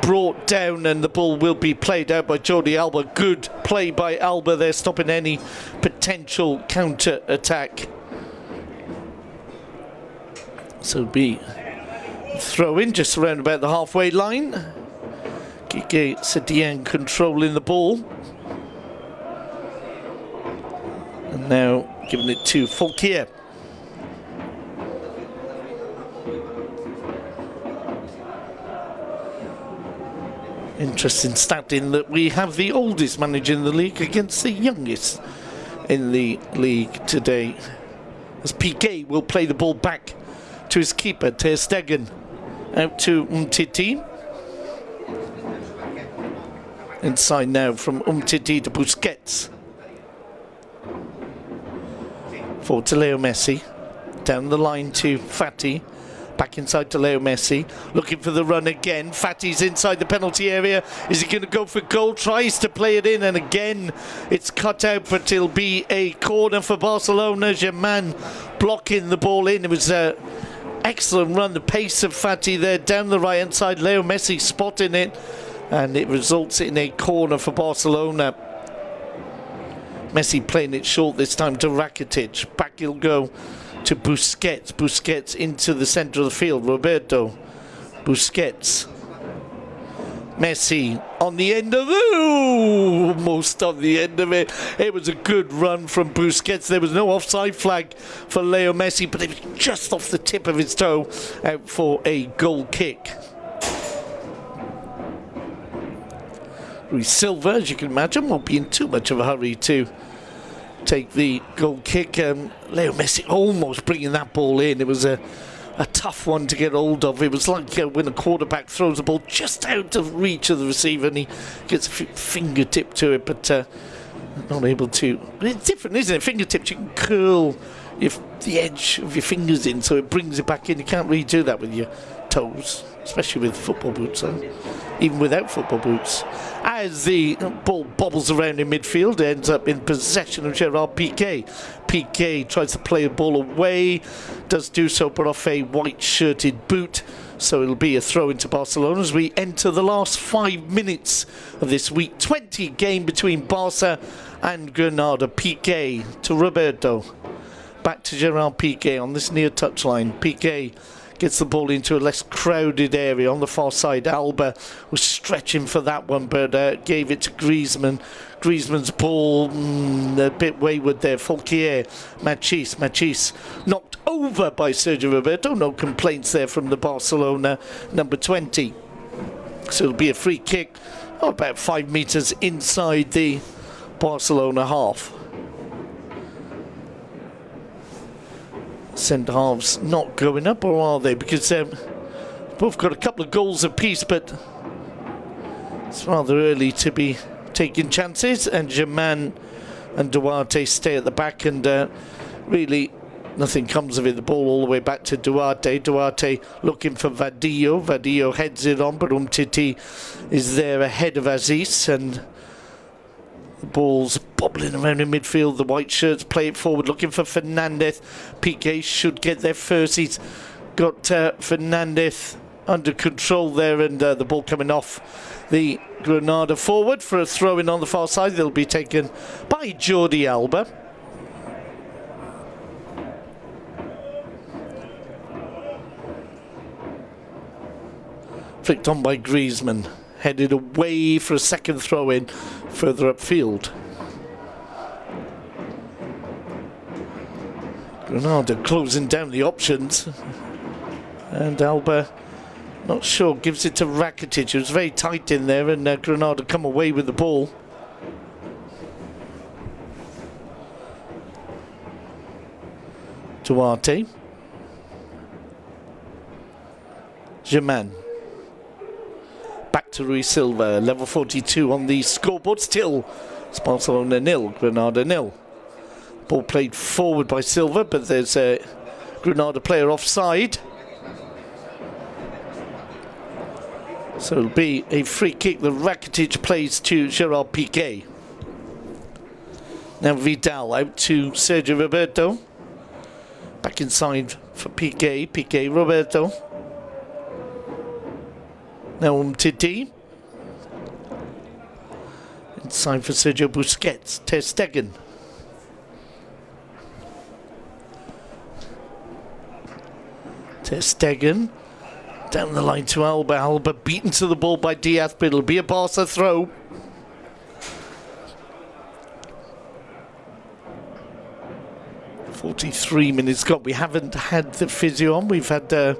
brought down, and the ball will be played out by Jordi Alba. Good play by Alba there, stopping any potential counter-attack. So it'll be throw in just around about the halfway line. Quique Setien controlling the ball. And now giving it to Fulquier. Interesting stat in that we have the oldest manager in the league against the youngest in the league today. As Piqué will play the ball back to his keeper, Ter Stegen. Out to Umtiti. Inside now from Umtiti to Busquets. Forward to Leo Messi. Down the line to Fati. Back inside to Leo Messi. Looking for the run again. Fati's inside the penalty area. Is he going to go for goal? Tries to play it in, and again it's cut out, but it'll be a corner for Barcelona. Germain blocking the ball in. It was an excellent run. The pace of Fati there down the right hand side. Leo Messi spotting it, and it results in a corner for Barcelona. Messi playing it short this time to Rakitic. Back he'll go to Busquets. Busquets into the centre of the field. Roberto. Busquets. Messi on the end of it. Almost on the end of it. It was a good run from Busquets. There was no offside flag for Leo Messi, but it was just off the tip of his toe, out for a goal kick. Luis Silva, as you can imagine, won't be in too much of a hurry to take the goal kick. Leo Messi almost bringing that ball in. It was a tough one to get hold of. It was like when a quarterback throws the ball just out of reach of the receiver and he gets a fingertip to it, but not able to. It's different, isn't it? Fingertips, you can curl the edge of your fingers in so it brings it back in. You can't really do that with your toes, especially with football boots, even without football boots. As the ball bobbles around in midfield, ends up in possession of Gerard Piqué. Piqué tries to play the ball away, does do so but off a white-shirted boot, so it'll be a throw into Barcelona as we enter the last 5 minutes of this Week 20 game between Barça and Granada. Piqué to Roberto. Back to Gerard Piqué on this near touchline. Piqué gets the ball into a less crowded area on the far side. Alba was stretching for that one, but gave it to Griezmann. Griezmann's ball a bit wayward there. Fulquier, Machis knocked over by Sergio Roberto. No complaints there from the Barcelona number 20. So it'll be a free kick about 5 metres inside the Barcelona half. Centre halves not going up, or are they? Because both got a couple of goals apiece, but it's rather early to be taking chances. And Germain and Duarte stay at the back, and really nothing comes of it. The ball all the way back to Duarte. Duarte looking for Vadillo. Vadillo heads it on, but Umtiti is there ahead of Aziz, and the ball's bobbling around in midfield. The white shirts play it forward, looking for Fernandez. Piqué should get there first. He's got Fernandez under control there, and the ball coming off the Granada forward for a throw-in on the far side. They'll be taken by Jordi Alba. Flicked on by Griezmann. Headed away for a second throw-in further upfield. Granada closing down the options. And Alba, not sure, gives it to Rakitic. It was very tight in there, and Granada come away with the ball. Duarte. Germain. Back to Rui Silva, level 42 on the scoreboard. Still, it's Barcelona 0, Granada 0. Ball played forward by Silva, but there's a Granada player offside. So it'll be a free kick that Rakitic plays to Gerard Piqué. Now Vidal out to Sergio Roberto. Back inside for Piqué. Piqué, Roberto. Now Umtiti. Inside for Sergio Busquets. Ter Stegen. Ter Stegen. Down the line to Alba. Alba beaten to the ball by Diaz, but it'll be a Barca throw. "43 minutes gone." We haven't had the physio on. We've had a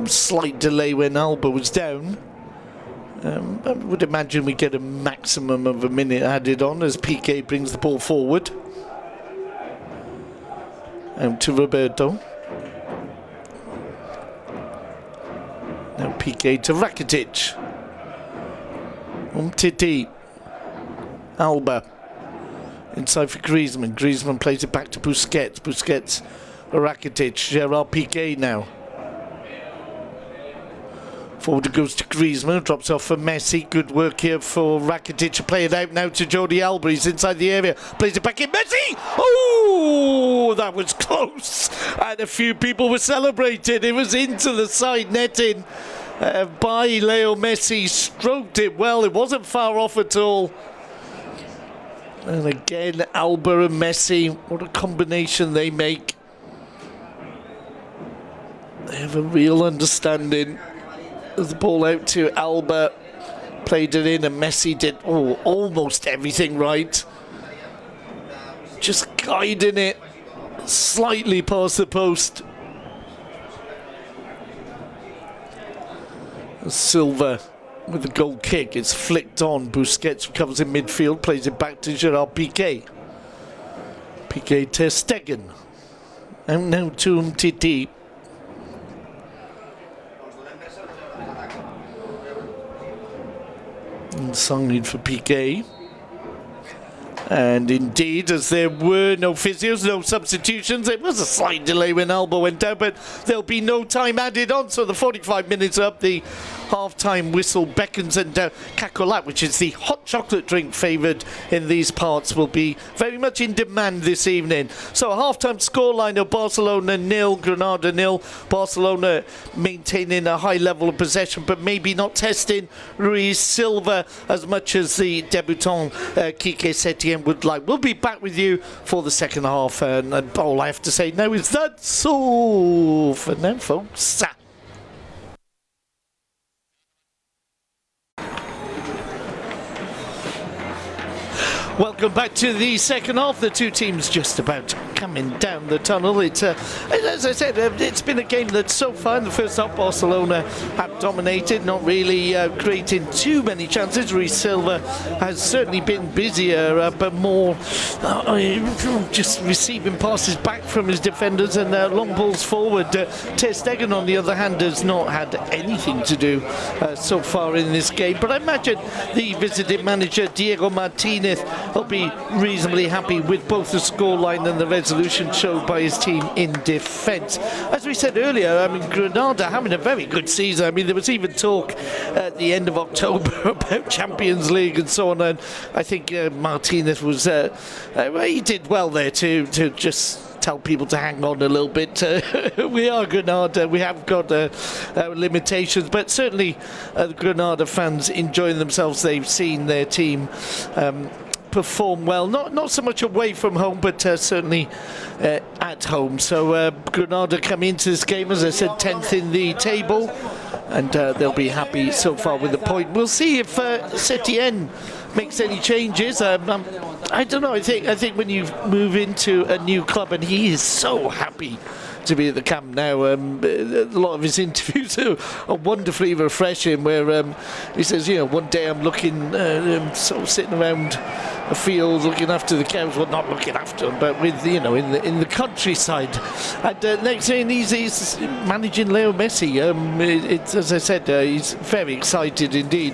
slight delay when Alba was down. I would imagine we get a maximum of a minute added on as Piqué brings the ball forward. Out to Roberto. Now Piqué to Rakitic. Umtiti. Alba. Inside for Griezmann. Griezmann plays it back to Busquets. Busquets, Rakitic. Gerard Piqué now. Forward it goes to Griezmann. Drops off for Messi. Good work here for Rakitic to play it out now to Jordi Alba. He's inside the area. Plays it back in. Messi! Oh, that was close. And a few people were celebrating. It was into the side netting by Leo Messi. Stroked it well. It wasn't far off at all. And again, Alba and Messi, what a combination they make. They have a real understanding. The ball out to Alba, played it in, and Messi did almost everything right. Just guiding it slightly past the post. Silva with the goal kick, it's flicked on. Busquets recovers in midfield, plays it back to Gerard Piqué. Piqué Ter Stegen. And now to Umtiti. Inside for Piqué. And indeed, as there were no physios, no substitutions, it was a slight delay when Alba went down, but there'll be no time added on, so the 45 minutes up, the half-time whistle beckons, and Cacolat, which is the hot chocolate drink favoured in these parts, will be very much in demand this evening. So a half-time scoreline of Barcelona 0, Granada 0. Barcelona maintaining a high level of possession, but maybe not testing Rui Silva as much as the debutant Quique Setien would like. We'll be back with you for the second half, and all I have to say now is that's all for now, folks. Welcome back to the second half. The two teams just about coming down the tunnel. It's as I said, it's been a game that so far in the first half Barcelona have dominated, not really creating too many chances. Rui Silva has certainly been busier, but more just receiving passes back from his defenders and long balls forward. Ter Stegen, on the other hand, has not had anything to do so far in this game. But I imagine the visiting manager Diego Martinez will be reasonably happy with both the scoreline and the resolution shown by his team in defence. As we said earlier, I mean, Granada having a very good season. I mean, there was even talk at the end of October about Champions League and so on, and I think Martinez was he did well there to just tell people to hang on a little bit. We are Granada, we have got limitations, but certainly the Granada fans enjoying themselves. They've seen their team perform well, not so much away from home, but certainly at home. So Granada come into this game, as I said, 10th in the table, and they'll be happy so far with the point. We'll see if Setien makes any changes. I don't know. I think when you move into a new club, and he is so happy to be at the camp now. A lot of his interviews are wonderfully refreshing, where he says, you know, one day I'm looking, sort of sitting around field looking after the cows. Well, not looking after them, but with, you know, in the countryside. And next thing, he's managing Leo Messi. It's, as I said, he's very excited indeed.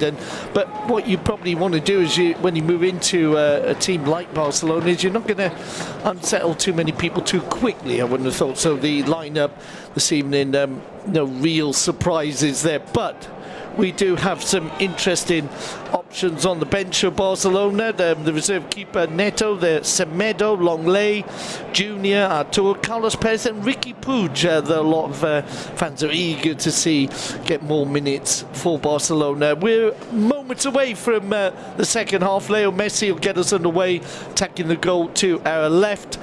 But what you probably want to do is, when you move into a team like Barcelona, is you're not going to unsettle too many people too quickly. I wouldn't have thought so. The lineup this evening, no real surprises there, but we do have some interesting options on the bench of Barcelona. The reserve keeper Neto, the Semedo, Longley, Junior, Artur, Carlos Perez and Ricky Puig. A lot of fans are eager to see get more minutes for Barcelona. We're moments away from the second half. Leo Messi will get us underway, attacking the goal to our left.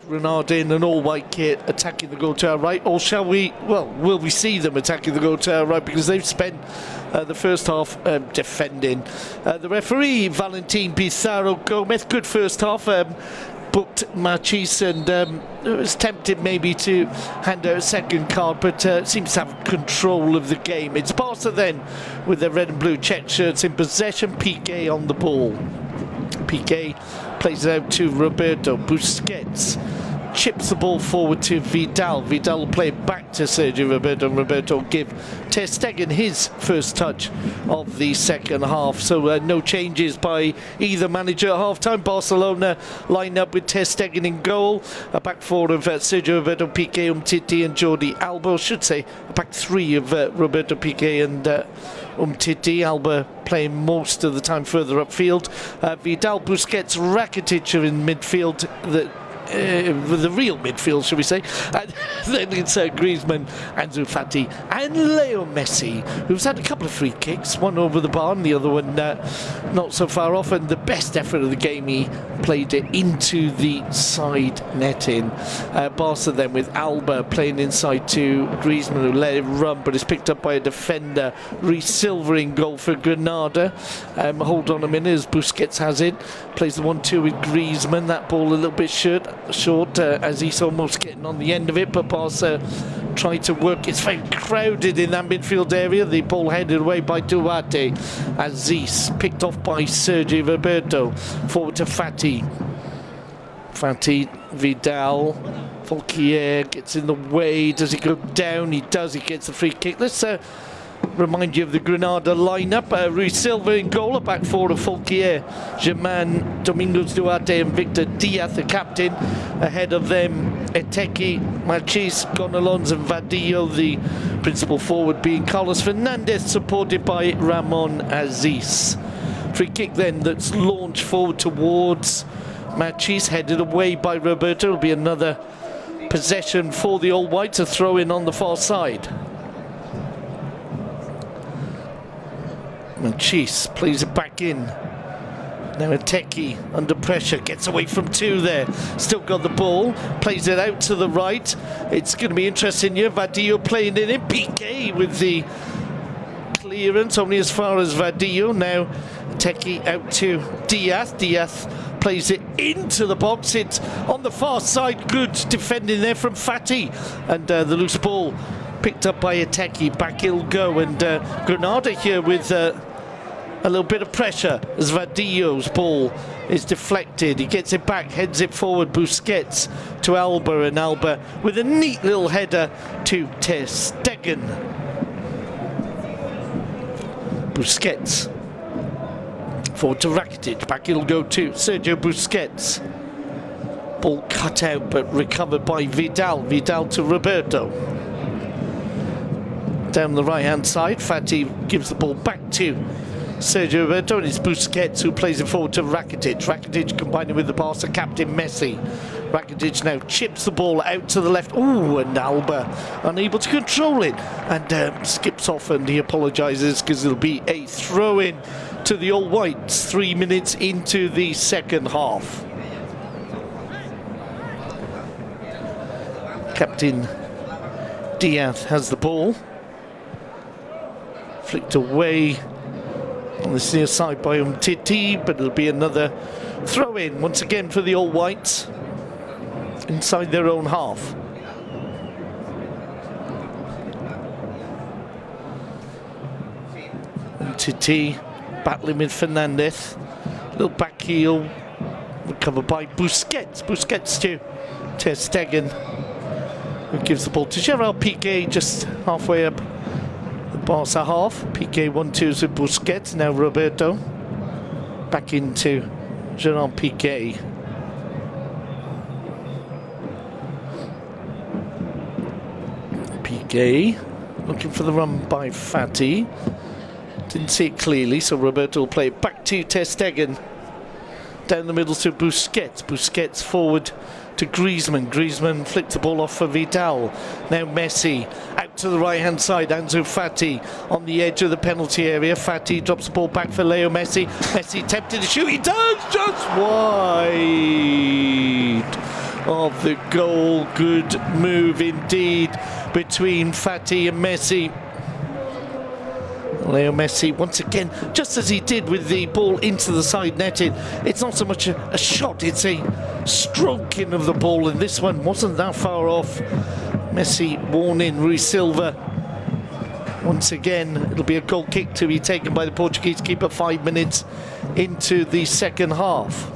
Granada in an all-white kit attacking the goal to our right, or shall we, well, will we see them attacking the goal to our right, because they've spent the first half defending. The referee, Valentin Pizarro Gomez, good first half, booked Machis and was tempted maybe to hand out a second card, but seems to have control of the game. It's Barca then with their red and blue check shirts in possession. Piqué on the ball. Piqué plays it out to Roberto. Busquets chips the ball forward to Vidal. Vidal will play it back to Sergio Roberto. Roberto will give Ter Stegen his first touch of the second half. So no changes by either manager at half-time. Barcelona line up with Ter Stegen in goal. A back four of Sergio Roberto, Piqué, Umtiti and Jordi Alba. I should say a back three of Roberto, Piqué and Umtiti. Alba playing most of the time further upfield. Vidal, Busquets, Rakitic are in midfield. The real midfield, shall we say. And then it's Griezmann, Ansu Fati and Leo Messi, who's had a couple of free kicks, one over the bar and the other one not so far off, and the best effort of the game, he played it into the side netting. Barca then with Alba playing inside to Griezmann, who let it run but is picked up by a defender. Reece Silva in goal for Granada. Hold on a minute as Busquets has it, plays the 1-2 with Griezmann. That ball a little bit short as he's almost getting on the end of it, but Barca tried to work. It's very crowded in that midfield area. The ball headed away by Duarte. Aziz picked off by Sergio Roberto. Forward to Fati. Vidal. Folquier gets in the way. Does he go down? He does. He gets the free kick. Let's remind you of the Granada lineup. Ruiz Silva in goal, a back four of Folquier, German, Domingos Duarte and Victor Diaz, the captain. Ahead of them, Eteki, Machis, Gonalons and Vadillo, the principal forward being Carlos Fernandez, supported by Ramon Aziz. Free kick then that's launched forward towards Machis, headed away by Roberto. It'll be another possession for the All Whites, a throw in on the far side. Machis plays it back in. Now Eteki under pressure, gets away from two there. Still got the ball, plays it out to the right. It's going to be interesting here. Vadillo playing it in. Piqué with the clearance, only as far as Vadillo. Now Eteki out to Diaz. Diaz plays it into the box. It's on the far side. Good defending there from Fati. And the loose ball picked up by Eteki. Back he'll go. And Granada here with a little bit of pressure as Vadillo's ball is deflected. He gets it back, heads it forward. Busquets to Alba, and Alba with a neat little header to Ter Stegen. Busquets forward to Rakitic. Back it'll go to Sergio Busquets. Ball cut out but recovered by Vidal. Vidal to Roberto. Down the right hand side, Fati gives the ball back to Sergio Roberto, and it's Busquets who plays it forward to Rakitic. Rakitic combining with the Barca captain Messi. Rakitic now chips the ball out to the left. Ooh, and Alba unable to control it and skips off, and he apologises because it'll be a throw-in to the All Whites 3 minutes into the second half. Captain Diaz has the ball. Flicked away on the near side by Umtiti, but it'll be another throw-in once again for the All Whites inside their own half. Umtiti battling with Fernandez. Little back heel. Recovered by Busquets. Busquets to Ter Stegen, who gives the ball to Gerard Piqué just halfway up the Barça half. Piqué 1-2s with Busquets. Now Roberto. Back into Gerard Piqué. Piqué looking for the run by Fati. Didn't see it clearly, so Roberto will play it back to Ter Stegen. Down the middle to Busquets. Busquets forward to Griezmann. Griezmann flicked the ball off for Vidal. Now Messi out to the right hand side. Ansu Fati on the edge of the penalty area. Fati drops the ball back for Leo Messi. Messi tempted to shoot. He does, just wide of the goal. Good move indeed between Fati and Messi. Leo Messi, once again, just as he did with the ball into the side netting, it's not so much a shot, it's a stroking of the ball, and this one wasn't that far off. Messi warning Rui Silva. Once again, it'll be a goal kick to be taken by the Portuguese keeper 5 minutes into the second half.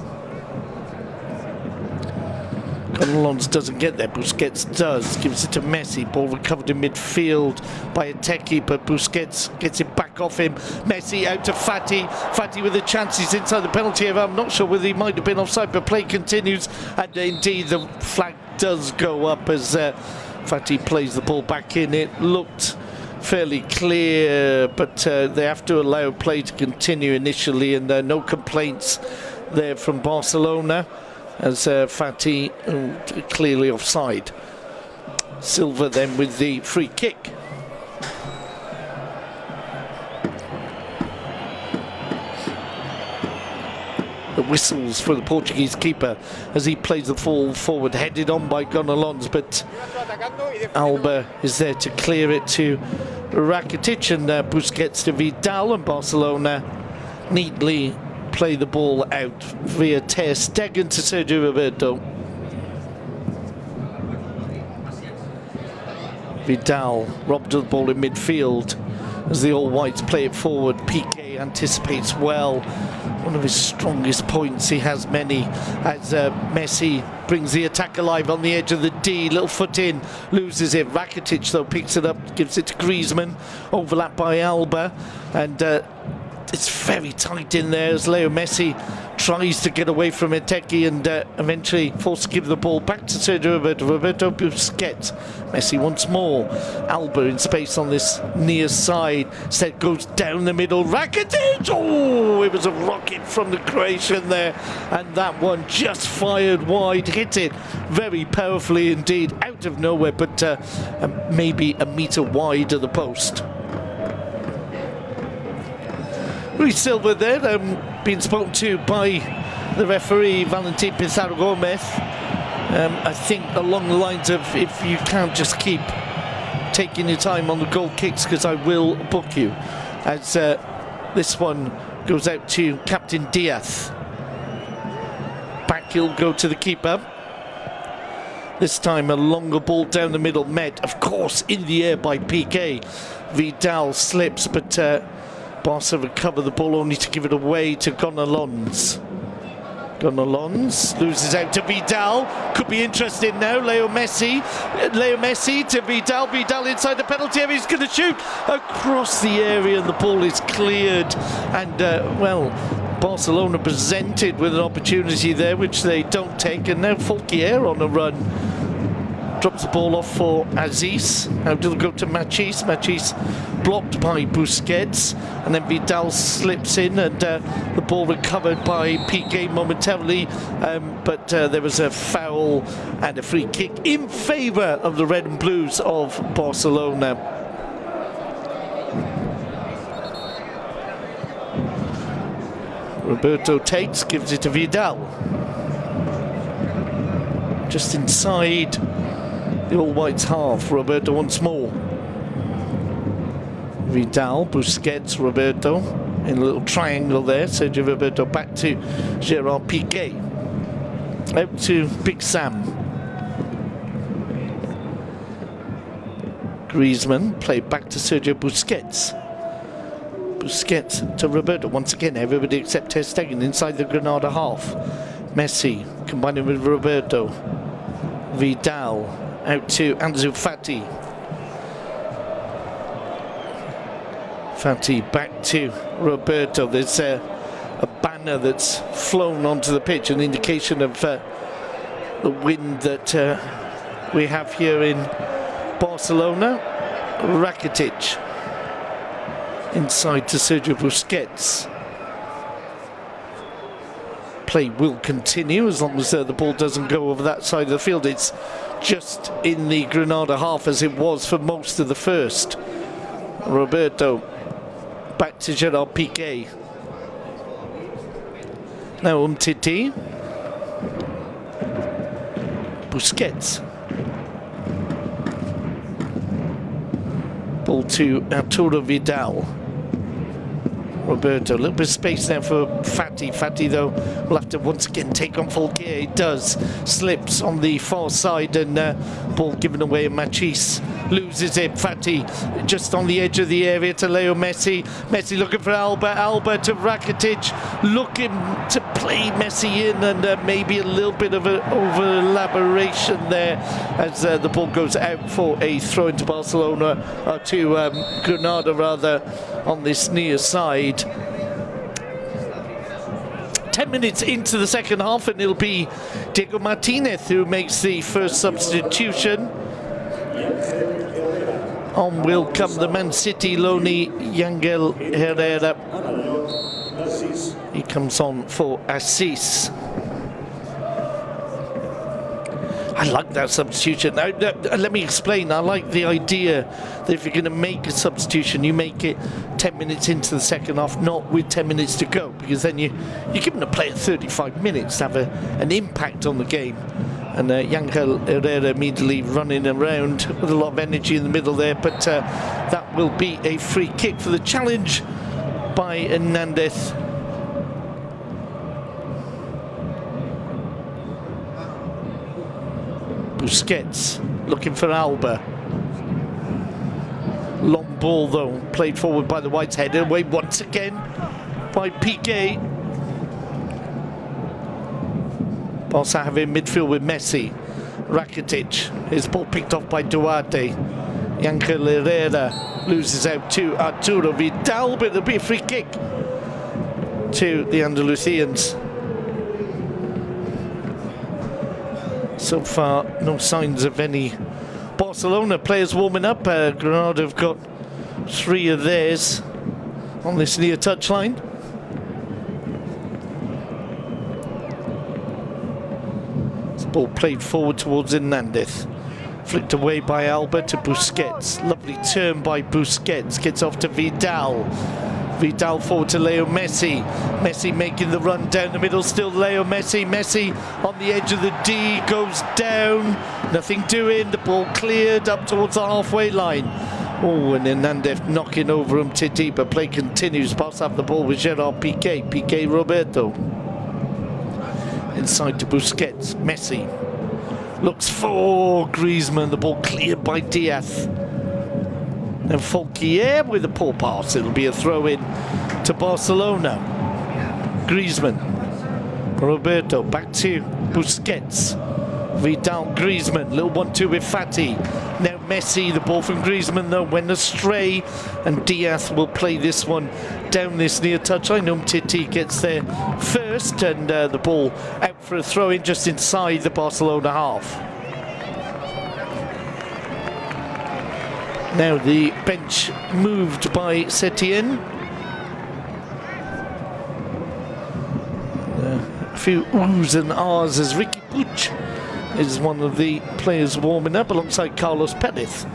Alonso doesn't get there, Busquets does, gives it to Messi, ball recovered in midfield by a techie, but Busquets gets it back off him. Messi out to Fati, Fati with a chance, he's inside the penalty area. I'm not sure whether he might have been offside, but play continues, and indeed the flag does go up as Fati plays the ball back in. It looked fairly clear, but they have to allow play to continue initially, and no complaints there from Barcelona, as Fati clearly offside. Silva then with the free kick. The whistles for the Portuguese keeper as he plays the ball forward, headed on by Gonalons, but Alba is there to clear it to Rakitic, and Busquets to Vidal, and Barcelona neatly play the ball out via Ter Stegen to Sergio Roberto. Vidal robbed of the ball in midfield as the All Whites play it forward. Piqué anticipates well. One of his strongest points, he has many, as Messi brings the attack alive on the edge of the D. Little foot in, loses it. Rakitic though picks it up, gives it to Griezmann, overlapped by Alba, and it's very tight in there as Leo Messi tries to get away from Eteki, and eventually forced to give the ball back to Sergio Roberto. Roberto Busquets. Messi once more. Alba in space on this near side. Instead goes down the middle. Rakitic! Oh, it was a rocket from the Croatian there, and that one just fired wide. Hit it very powerfully indeed, out of nowhere, but maybe a metre wide of the post. Rui Silva there, being spoken to by the referee, Valentin Pizarro Gomez. I think along the lines of, if you can't just keep taking your time on the goal kicks, because I will book you. As this one goes out to Captain Diaz. Back he'll go to the keeper. This time a longer ball down the middle, met, of course, in the air by Piqué. Vidal slips, but Barca recover the ball only to give it away to Gonalons. Gonalons loses out to Vidal. Could be interesting now. Leo Messi to Vidal. Vidal inside the penalty area. He's going to shoot across the area, and the ball is cleared. And well, Barcelona presented with an opportunity there, which they don't take. And now Fulquier on a run. Drops the ball off for Aziz. How do they go to Machis? Machis blocked by Busquets, and then Vidal slips in, and the ball recovered by Piqué momentarily, but there was a foul and a free kick in favour of the Red and Blues of Barcelona. Roberto takes, gives it to Vidal. Just inside the All Whites half. Roberto once more. Vidal, Busquets, Roberto in a little triangle there. Sergio Roberto back to Gerard Piqué. Out to Big Sam. Griezmann played back to Sergio Busquets. Busquets to Roberto. Once again, everybody except Ter Stegen inside the Granada half. Messi combining with Roberto. Vidal out to Ansu Fati. Fati back to Roberto. There's a banner that's flown onto the pitch, an indication of the wind that we have here in Barcelona. Rakitic inside to Sergio Busquets. Play will continue as long as the ball doesn't go over that side of the field. It's just in the Granada half as it was for most of the first. Roberto back to Gerard Piqué. Now Umtiti. Busquets. Ball to Arturo Vidal. Roberto, a little bit of space there for Fati. Fati, though, will have to once again take on full gear. He does. Slips on the far side and ball given away. Machis loses it. Fati just on the edge of the area to Leo Messi. Messi looking for Alba. Alba to Rakitic. Looking to play Messi in and maybe a little bit of an over-elaboration there as the ball goes out for a throw into Barcelona, to Granada rather, on this near side. 10 minutes into the second half and it'll be Diego Martinez who makes the first substitution. On will come the Man City loanee Yangel Herrera. He comes on for Assis. I like that substitution. Now, let me explain. I like the idea that if you're going to make a substitution, you make it 10 minutes into the second half, not with 10 minutes to go, because then you're giving the player 35 minutes to have an impact on the game. And Yangel Herrera immediately running around with a lot of energy in the middle there, but that will be a free kick for the challenge by Hernandez. Busquets looking for Alba. Long ball though, played forward by the Whites, headed away once again by Piqué. Barça having midfield with Messi. Rakitic, his ball picked off by Duarte. Yangel Herrera loses out to Arturo Vidal, but it'll be a free kick to the Andalusians. So far, no signs of any Barcelona players warming up. Granada have got 3 of theirs on this near touchline. This ball played forward towards Hernandez. Flicked away by Alba to Busquets. Lovely turn by Busquets. Gets off to Vidal. Vidal forward to Leo Messi. Messi making the run down the middle, still Leo Messi. Messi on the edge of the D, goes down. Nothing doing, the ball cleared up towards the halfway line. Oh, and Hernandez knocking over Umtiti, but play continues. Pass up the ball with Gerard Piqué. Piqué Roberto. Inside to Busquets. Messi looks for Griezmann. The ball cleared by Diaz. And Folkier with a poor pass. It'll be a throw-in to Barcelona. Griezmann. Roberto back to Busquets. Vidal, Griezmann. Little 1-2 with Fati. Now Messi. The ball from Griezmann though went astray. And Diaz will play this one down this near touchline. Umtiti gets there first. And the ball out for a throw-in just inside the Barcelona half. Now the bench moved by Setien. A few oohs and ahs as Ricky Puig is one of the players warming up alongside Carlos Perez.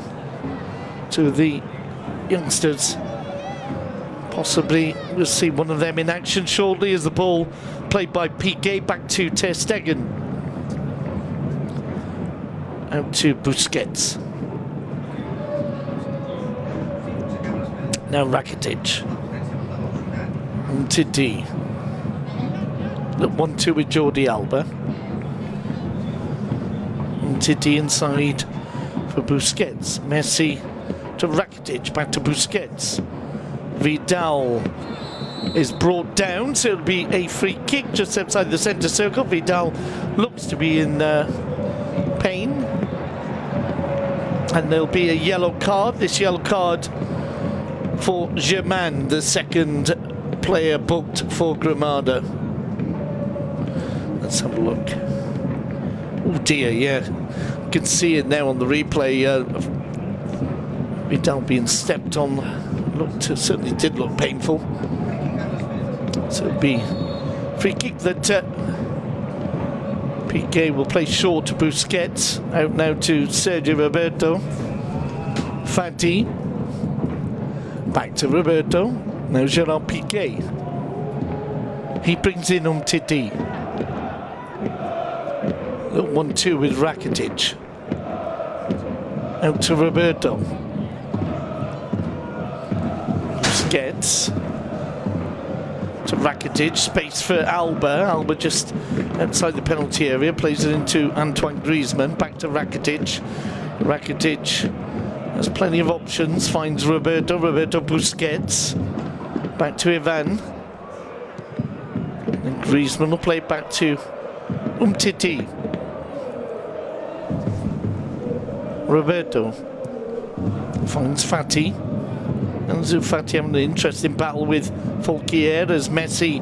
Two of the youngsters. Possibly we'll see one of them in action shortly as the ball played by Piqué back to Ter Stegen. Out to Busquets. Now Rakitic. Umtiti. Look, 1-2 with Jordi Alba. Umtiti inside for Busquets. Messi to Rakitic. Back to Busquets. Vidal is brought down, so it'll be a free kick just outside the centre circle. Vidal looks to be in pain, and there'll be a yellow card. This yellow card for Germain, the second player booked for Granada. Let's have a look. Oh dear, yeah, you can see it now on the replay. Vidal being stepped on certainly did look painful. So it'll be free kick that Piqué will play short to Busquets. Out now to Sergio Roberto. Fati. Back to Roberto. Now Gerard Piqué. He brings in Umtiti. Little 1-2 with Rakitic. Out to Roberto. Busquets. To Rakitic, space for Alba. Alba just outside the penalty area, plays it into Antoine Griezmann. Back to Rakitic. Rakitic has plenty of options, finds Roberto. Roberto Busquets. Back to Ivan. And Griezmann will play it back to Umtiti. Roberto finds Fati. Ansu Fati having an interesting battle with Folquier as Messi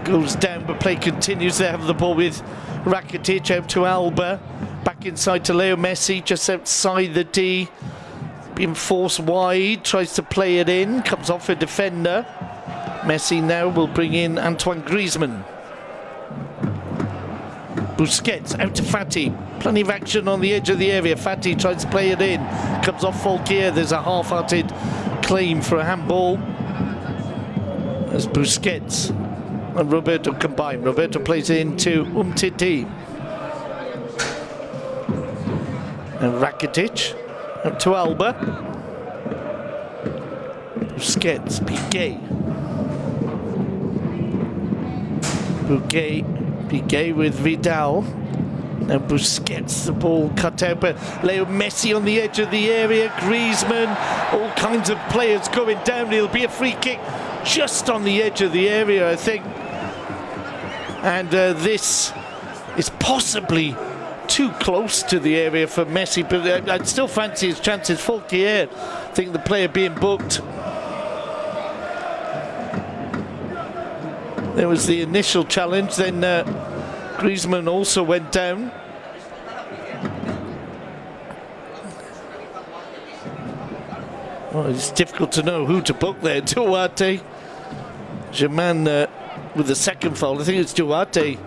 goes down, but play continues. They have the ball with Rakitic. Out to Alba, back inside to Leo Messi, just outside the D, being forced wide, tries to play it in, comes off a defender. Messi now will bring in Antoine Griezmann. Busquets out to Fati, plenty of action on the edge of the area. Fati tries to play it in, comes off Folquier. There's a half-hearted claim for a handball as Busquets and Roberto combine. Roberto plays it into Umtiti. And Rakitic up to Alba. Busquets, Piqué. Piqué with Vidal. Now Busquets, the ball cut out, but Leo Messi on the edge of the area. Griezmann, all kinds of players going down. It'll be a free kick just on the edge of the area, I think. And this is possibly too close to the area for Messi, but I'd still fancy his chances. Folquier, I think the player being booked. There was the initial challenge, then Griezmann also went down. Well, it's difficult to know who to book there. Duarte. Germain with the second foul. I think it's Duarte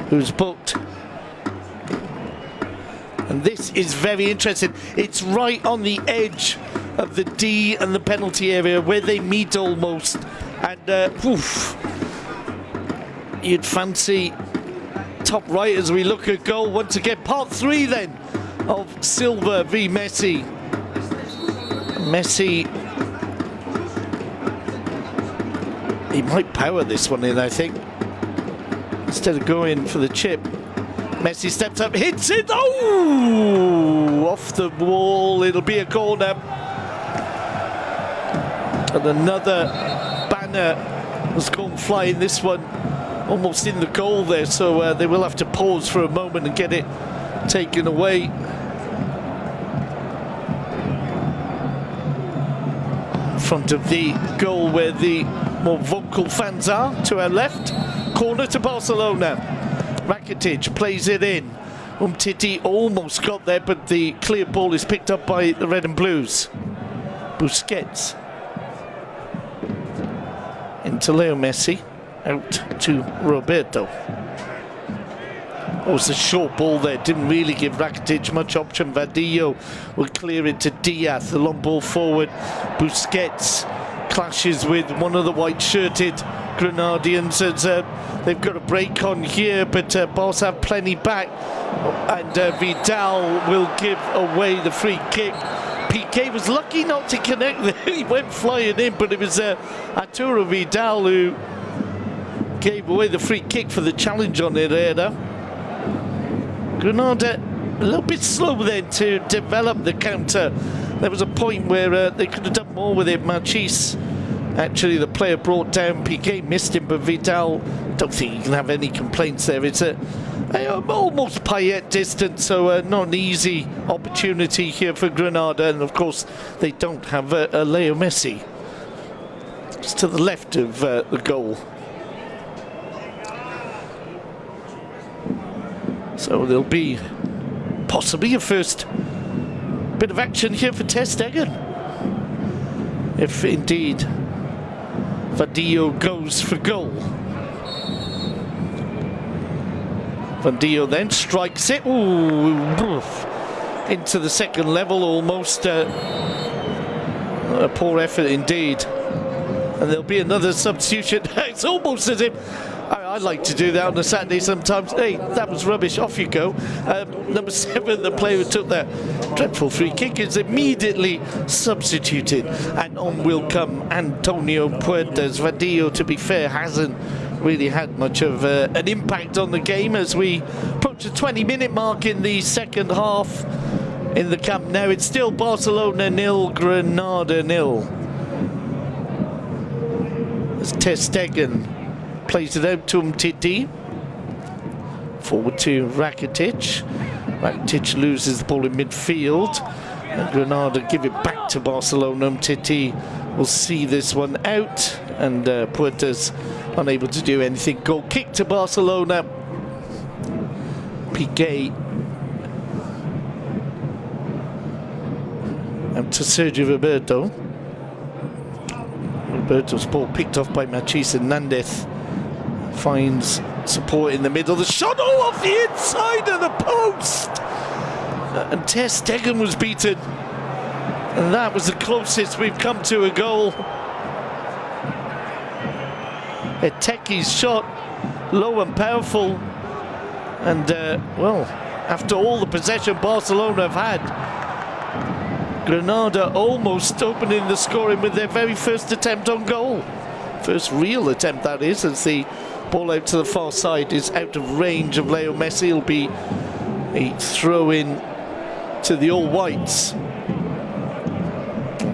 who's booked. And this is very interesting. It's right on the edge of the D and the penalty area where they meet almost. And you'd fancy top right as we look at goal once again. Part 3 then of Silva v Messi. Messi, he might power this one in, I think, instead of going for the chip. Messi steps up, hits it, oh, off the wall. It'll be a corner. And another banner has gone flying, this one almost in the goal there, so they will have to pause for a moment and get it taken away. In front of the goal where the more vocal fans are, to our left. Corner to Barcelona. Rakitic plays it in. Umtiti almost got there, but the clear ball is picked up by the red and blues. Busquets into Leo Messi, out to Roberto. Oh, it's a short ball there, didn't really give Rakitic much option. Vadillo will clear it to Diaz, the long ball forward. Busquets clashes with one of the white-shirted Grenadians as they've got a break on here, but Barça have plenty back, and Vidal will give away the free kick. Piqué was lucky not to connect there. He went flying in, but it was Arturo Vidal who gave away the free kick for the challenge on Herrera. Granada a little bit slow then to develop the counter there was a point where they could have done more with it. Machis, actually, the player brought down. Piqué missed him, but Vidal, don't think he can have any complaints there. It's almost Payet distance, so not an easy opportunity here for Granada. And of course, they don't have a Leo Messi. It's to the left of the goal. So there'll be possibly a first bit of action here for Ter Stegen, if indeed Vadillo goes for goal. Vadillo then strikes it. Ooh, into the second level almost. A poor effort indeed. And there'll be another substitution. It's almost as if I like to do that on a Saturday sometimes. Hey, that was rubbish, off you go. Number 7, the player who took that dreadful free kick, is immediately substituted. And on will come Antonio Puertas. Vadillo, to be fair, hasn't really had much of an impact on the game as we approach the 20-minute mark in the second half in the Camp Nou. It's still Barcelona 0, Granada 0. As Ter Stegen plays it out to Umtiti. Forward to Rakitic. Rakitic loses the ball in midfield. And Granada give it back to Barcelona. Umtiti will see this one out. And Puertas unable to do anything. Goal kick to Barcelona. Piqué. Out to Sergio Roberto. Roberto's ball picked off by Machis, and Nandez finds support in the middle. The shot off the inside of the post, and Ter Stegen was beaten, and that was the closest we've come to a goal. Eteki's shot, low and powerful, and well, after all the possession Barcelona have had, Granada almost opening the scoring with their very first attempt on goal. First real attempt, that is, as the ball out to the far side is out of range of Leo Messi. It'll be a throw-in to the All-Whites.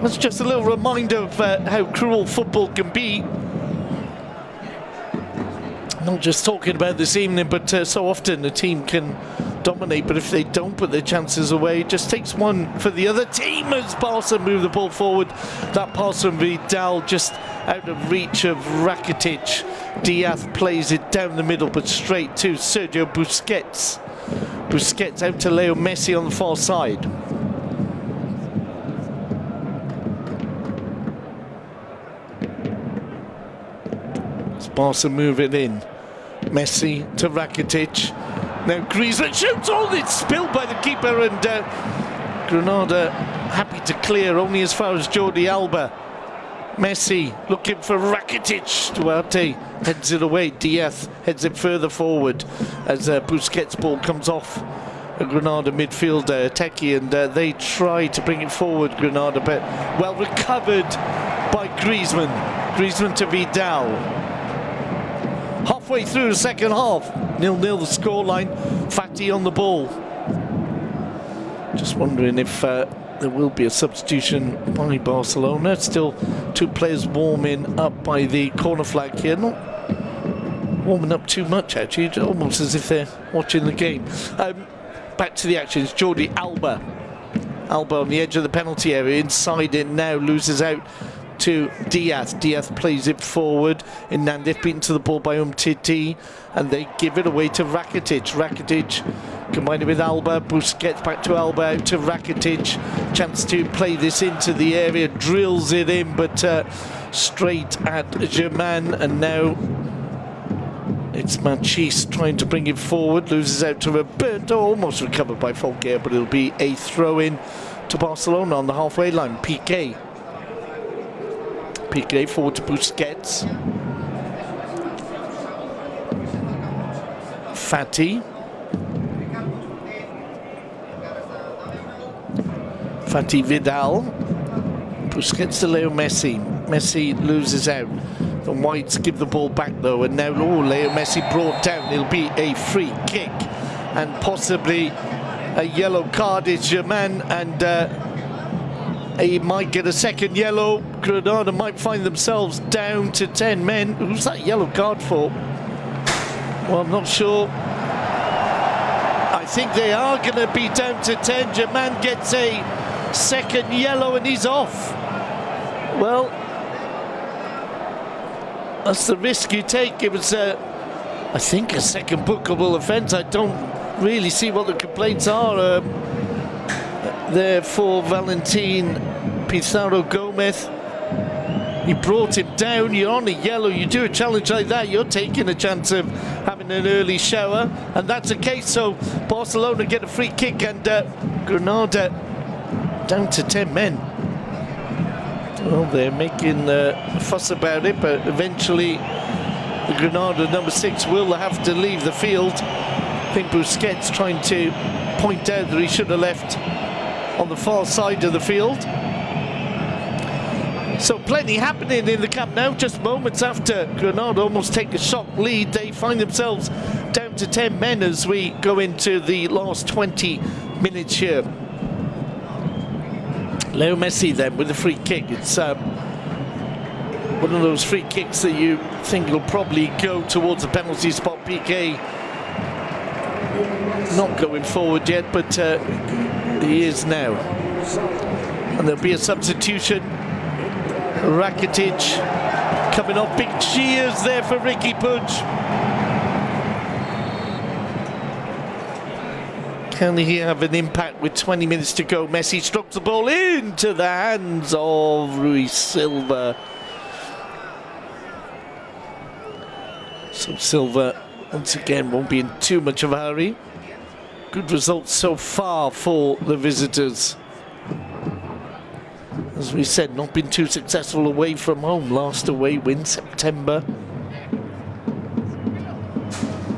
That's just a little reminder of how cruel football can be. Not just talking about this evening, but so often a team can dominate, but if they don't put their chances away, it just takes one for the other team as Barca move the ball forward. That pass from Vidal just out of reach of Rakitic. Diaz plays it down the middle, but straight to Sergio Busquets. Busquets out to Leo Messi on the far side. As Barca move it in. Messi to Rakitic. Now Griezmann shoots, it's spilled by the keeper, and Granada happy to clear only as far as Jordi Alba. Messi looking for Rakitic. Duarte heads it away. Diaz heads it further forward as Busquets' ball comes off a Granada midfielder, Teki, and they try to bring it forward, Granada, but well recovered by Griezmann. Griezmann to Vidal. Halfway through the second half, 0-0 the scoreline. Fati on the ball. Just wondering if there will be a substitution by Barcelona. Still 2 players warming up by the corner flag here. Not warming up too much, actually, almost as if they're watching the game. Back to the action. It's Jordi Alba. Alba on the edge of the penalty area. Inside it now, loses out to Diaz. Diaz plays it forward. Nandez beaten to the ball by Umtiti, and they give it away to Rakitic. Rakitic combined with Alba. Busquets back to Alba, out to Rakitic. Chance to play this into the area, drills it in, but straight at Germain, and now it's Machis trying to bring it forward. Loses out to Roberto, almost recovered by Folker, but it'll be a throw-in to Barcelona on the halfway line. Piqué. Piqué forward to Busquets. Fati. Fati Vidal. Busquets to Leo Messi. Messi loses out. The Whites give the ball back though, and now Leo Messi brought down. It'll be a free kick and possibly a yellow card. It's Germain, and He might get a second yellow. Granada might find themselves down to 10 men. Who's that yellow card for? Well, I'm not sure. I think they are going to be down to 10. Germain gets a second yellow and he's off. Well, that's the risk you take. It was, I think, a second bookable offence. I don't really see what the complaints are there for Valentin Pizarro Gomez. You brought him down, you're on a yellow, you do a challenge like that, you're taking a chance of having an early shower, and that's the case. So Barcelona get a free kick, and Granada down to 10 men. Well, they're making a fuss about it, but eventually the Granada number 6 will have to leave the field. I think Busquets trying to point out that he should have left on the far side of the field. So plenty happening in the Camp Nou. Just moments after Granada almost take a shock lead, they find themselves down to 10 men as we go into the last 20 minutes here. Leo Messi then with the free kick. It's one of those free kicks that you think will probably go towards the penalty spot. Piqué not going forward yet, but he is now. And there'll be a substitution. Rakitic coming off. Big cheers there for Riqui Puig. Can he have an impact with 20 minutes to go? Messi strokes the ball into the hands of Rui Silva. So Silva once again won't be in too much of a hurry. Good results so far for the visitors. As we said, not been too successful away from home. Last away win, September.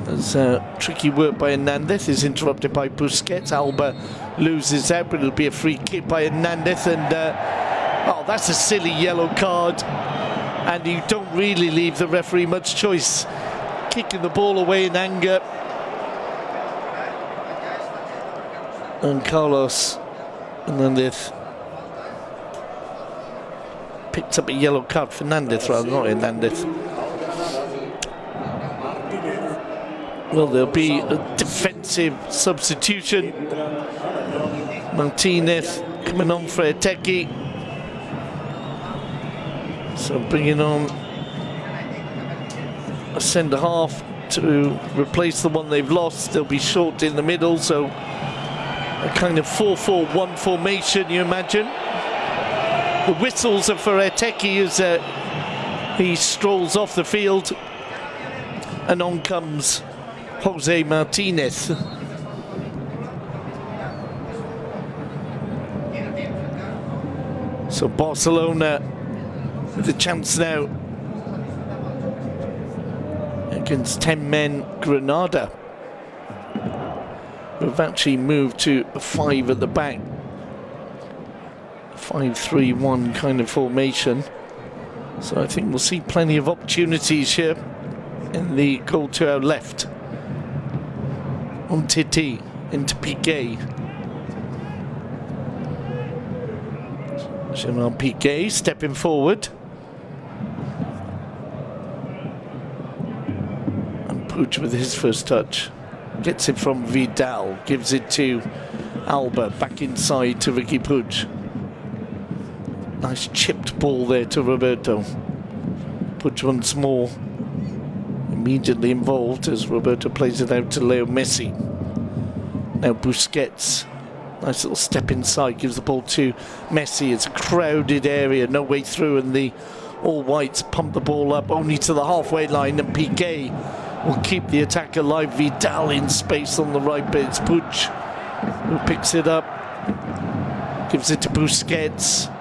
As tricky work by Hernandez is interrupted by Busquets. Alba loses out, but it'll be a free kick by Hernandez. And, oh, that's a silly yellow card. And you don't really leave the referee much choice. Kicking the ball away in anger. And Carlos Hernandez picked up a yellow card. Fernandez rather, not Hernandez. Well, there'll be a defensive substitution. Martinez coming on for Eteki. So bringing on a centre-half to replace the one they've lost. They'll be short in the middle, so a kind of 4-4-1 formation, you imagine. The whistles are for Eteki as he strolls off the field, and on comes Jose Martinez. So Barcelona with a chance now against 10 men Granada, who've actually moved to 5 at the back. 5-3-1 kind of formation. So I think we'll see plenty of opportunities here in the goal to our left. On Titi into Piqué. Gerard Piqué stepping forward. And Puig with his first touch. Gets it from Vidal. Gives it to Alba. Back inside to Riqui Puig. Nice chipped ball there to Roberto. Puig once more immediately involved as Roberto plays it out to Leo Messi. Now Busquets, nice little step inside, gives the ball to Messi. It's a crowded area, no way through, and the All-Whites pump the ball up only to the halfway line, and Piqué will keep the attack alive. Vidal in space on the right, but it's Puig who picks it up, gives it to Busquets.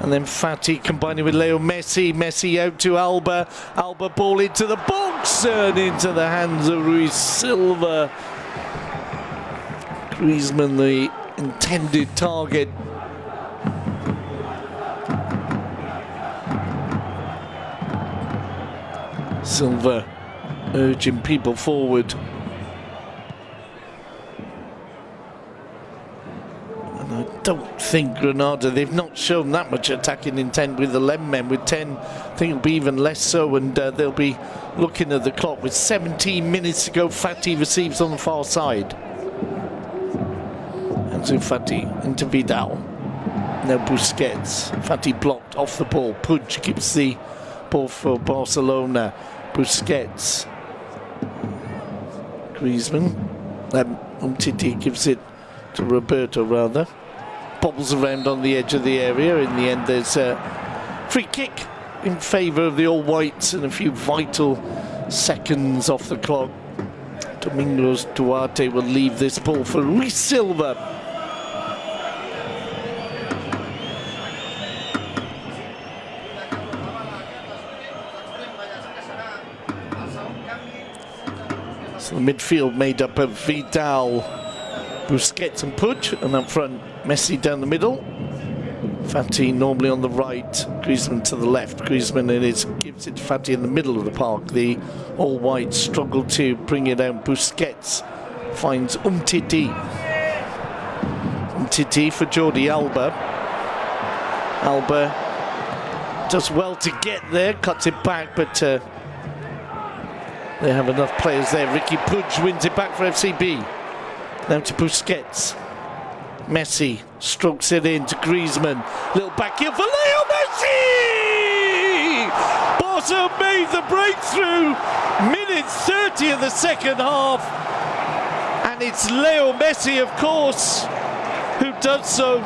And then Fati combining with Leo Messi. Messi out to Alba. Alba ball into the box and into the hands of Rui Silva. Griezmann the intended target. Silva urging people forward. And I don't think Granada, they've not shown that much attacking intent with 11 men. With 10, I think it'll be even less so, and they'll be looking at the clock with 17 minutes to go. Fati receives on the far side. Ansu Fati into Vidal. Now Busquets. Fati blocked off the ball. Puig keeps the ball for Barcelona. Busquets. Griezmann. Umtiti gives it to Roberto, rather. Bobbles around on the edge of the area. In the end, there's a free kick in favour of the All Whites and a few vital seconds off the clock. Domingos Duarte will leave this ball for Luis Silva. So the midfield made up of Vidal, Busquets and Puig, and up front Messi down the middle. Fati normally on the right, Griezmann to the left. Griezmann gives it to Fati in the middle of the park. The All Whites struggle to bring it down. Busquets finds Umtiti. Umtiti for Jordi Alba. Alba does well to get there, cuts it back, but they have enough players there. Ricky Puig wins it back for FCB. Now to Busquets. Messi strokes it in to Griezmann. Little back heel for Leo Messi! Barca made the breakthrough. Minute 30 of the second half. And it's Leo Messi, of course, who does so.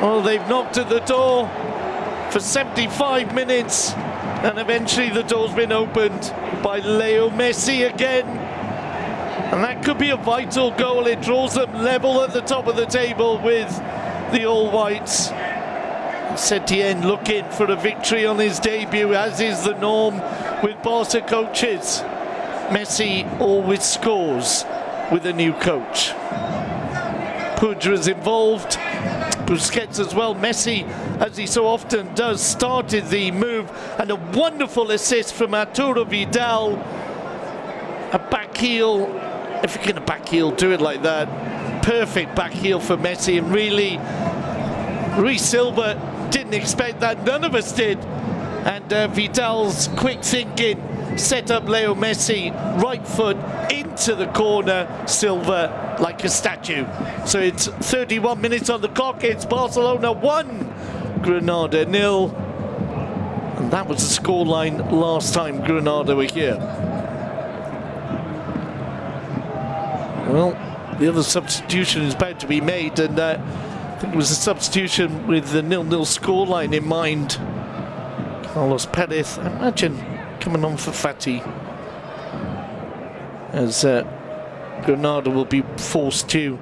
Well, they've knocked at the door for 75 minutes. And eventually the door's been opened by Leo Messi again. And that could be a vital goal. It draws them level at the top of the table with the All Whites. Setien looking for a victory on his debut, as is the norm with Barca coaches. Messi always scores with a new coach. Puig was involved. Busquets as well. Messi, as he so often does, started the move, and a wonderful assist from Arturo Vidal. A back heel. If you're going to back heel, do it like that. Perfect back heel for Messi, and really, Luis Silva didn't expect that. None of us did. And Vidal's quick thinking set up Leo Messi, right foot into the corner. Silva like a statue. So it's 31 minutes on the clock. It's Barcelona 1, Granada 0. And that was the scoreline last time Granada were here. Well, the other substitution is about to be made, and I think it was a substitution with the 0-0 scoreline in mind. Carlos Perez, I imagine, coming on for Fati, as Granada will be forced to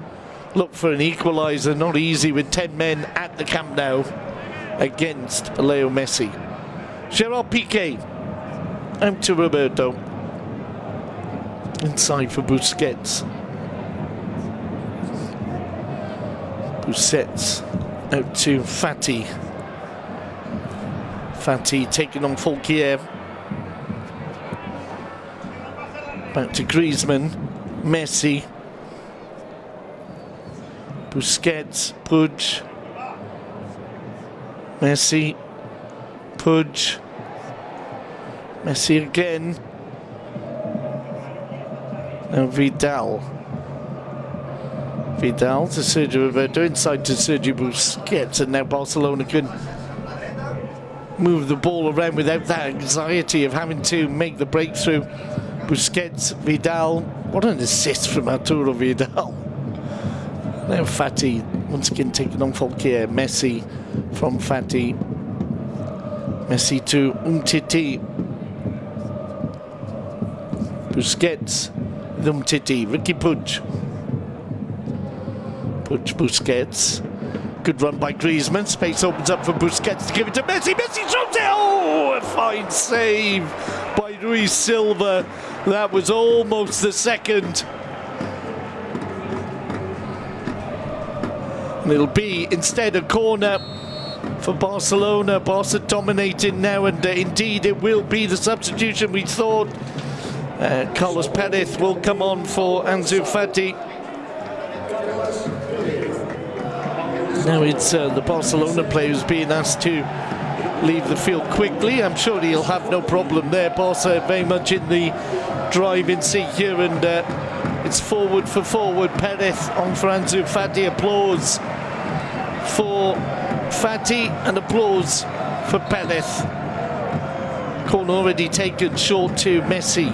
look for an equaliser. Not easy with 10 men at the Camp Nou against Leo Messi. Gerard Piqué out to Roberto, inside for Busquets. Busquets out to Fati. Fati taking on Fulquier. Back to Griezmann. Messi. Busquets. Puig. Messi. Puig. Messi again. Now Vidal. Vidal to Sergio Roberto, inside to Sergio Busquets, and now Barcelona can move the ball around without that anxiety of having to make the breakthrough. Busquets, Vidal, what an assist from Arturo Vidal. Now Fati, once again taking on Fulquier. Messi from Fati. Messi to Umtiti. Busquets, Umtiti, Ricky Puig. Puig, Busquets. Good run by Griezmann. Space opens up for Busquets to give it to Messi. Messi throws it! Oh, a fine save by Luis Silva. That was almost the second. And it'll be instead a corner for Barcelona. Barca dominating now, and indeed it will be the substitution we thought. Carlos Perez will come on for Ansu Fati. Now it's the Barcelona player who's being asked to leave the field quickly. I'm sure he'll have no problem there. Barça very much in the driving seat here, and it's forward for forward. Perez on for Ansu Fati. Applause for Fati and applause for Perez. Corner already taken short to Messi.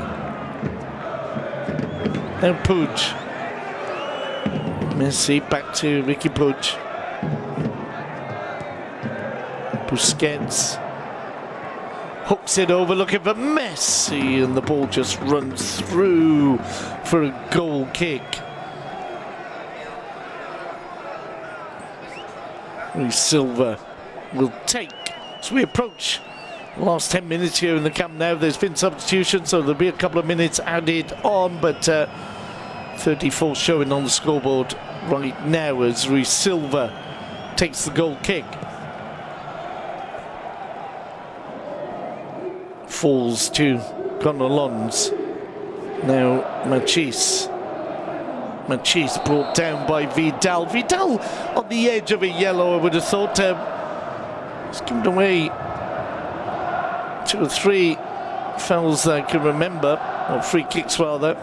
Now Puig. Messi back to Riqui Puig. Busquets hooks it over, looking for Messi, and the ball just runs through for a goal kick. Silva will take as we approach the last 10 minutes here in the Camp Nou. There's been substitutions, so there'll be a couple of minutes added on, but 34 showing on the scoreboard right now as Rui Silva takes the goal kick. Falls to Gonalons. Now Machis brought down by Vidal. Vidal on the edge of a yellow, I would have thought. He's given away 2 or 3 fouls that I can remember, or free kicks rather.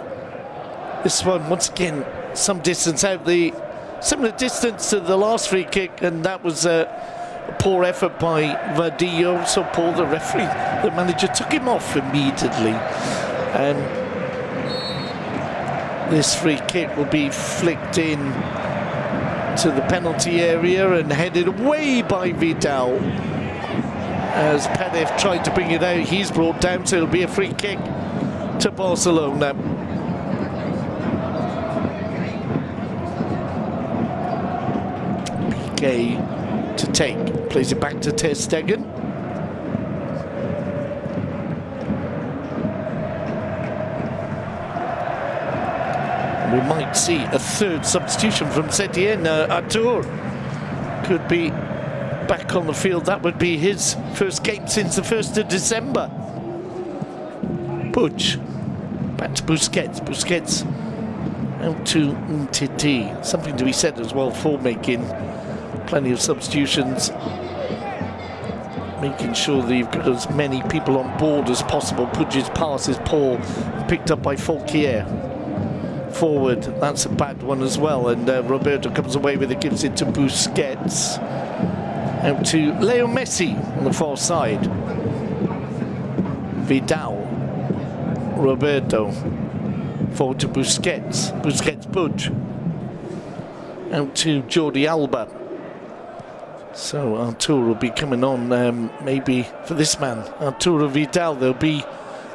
This one, once again, some distance out, the similar distance to the last free kick, and that was a poor effort by Vadillo. So Paul, the referee, the manager, took him off immediately. And this free kick will be flicked in to the penalty area and headed away by Vidal. As Perez tried to bring it out, he's brought down, so it'll be a free kick to Barcelona. Piqué to take, plays it back to Ter Stegen. We might see a third substitution from Setien. Artur could be back on the field. That would be his first game since the 1st of December. Puig, back to Busquets. Busquets out to Ntiti. Something to be said as well for making plenty of substitutions, making sure that you've got as many people on board as possible. Puig's pass is poor, picked up by Folquier. Forward, that's a bad one as well, and Roberto comes away with it, gives it to Busquets. Out to Leo Messi on the far side. Vidal, Roberto, forward to Busquets. Busquets, Puig. Out to Jordi Alba. So Artur will be coming on maybe for this man, Arturo Vidal. There'll be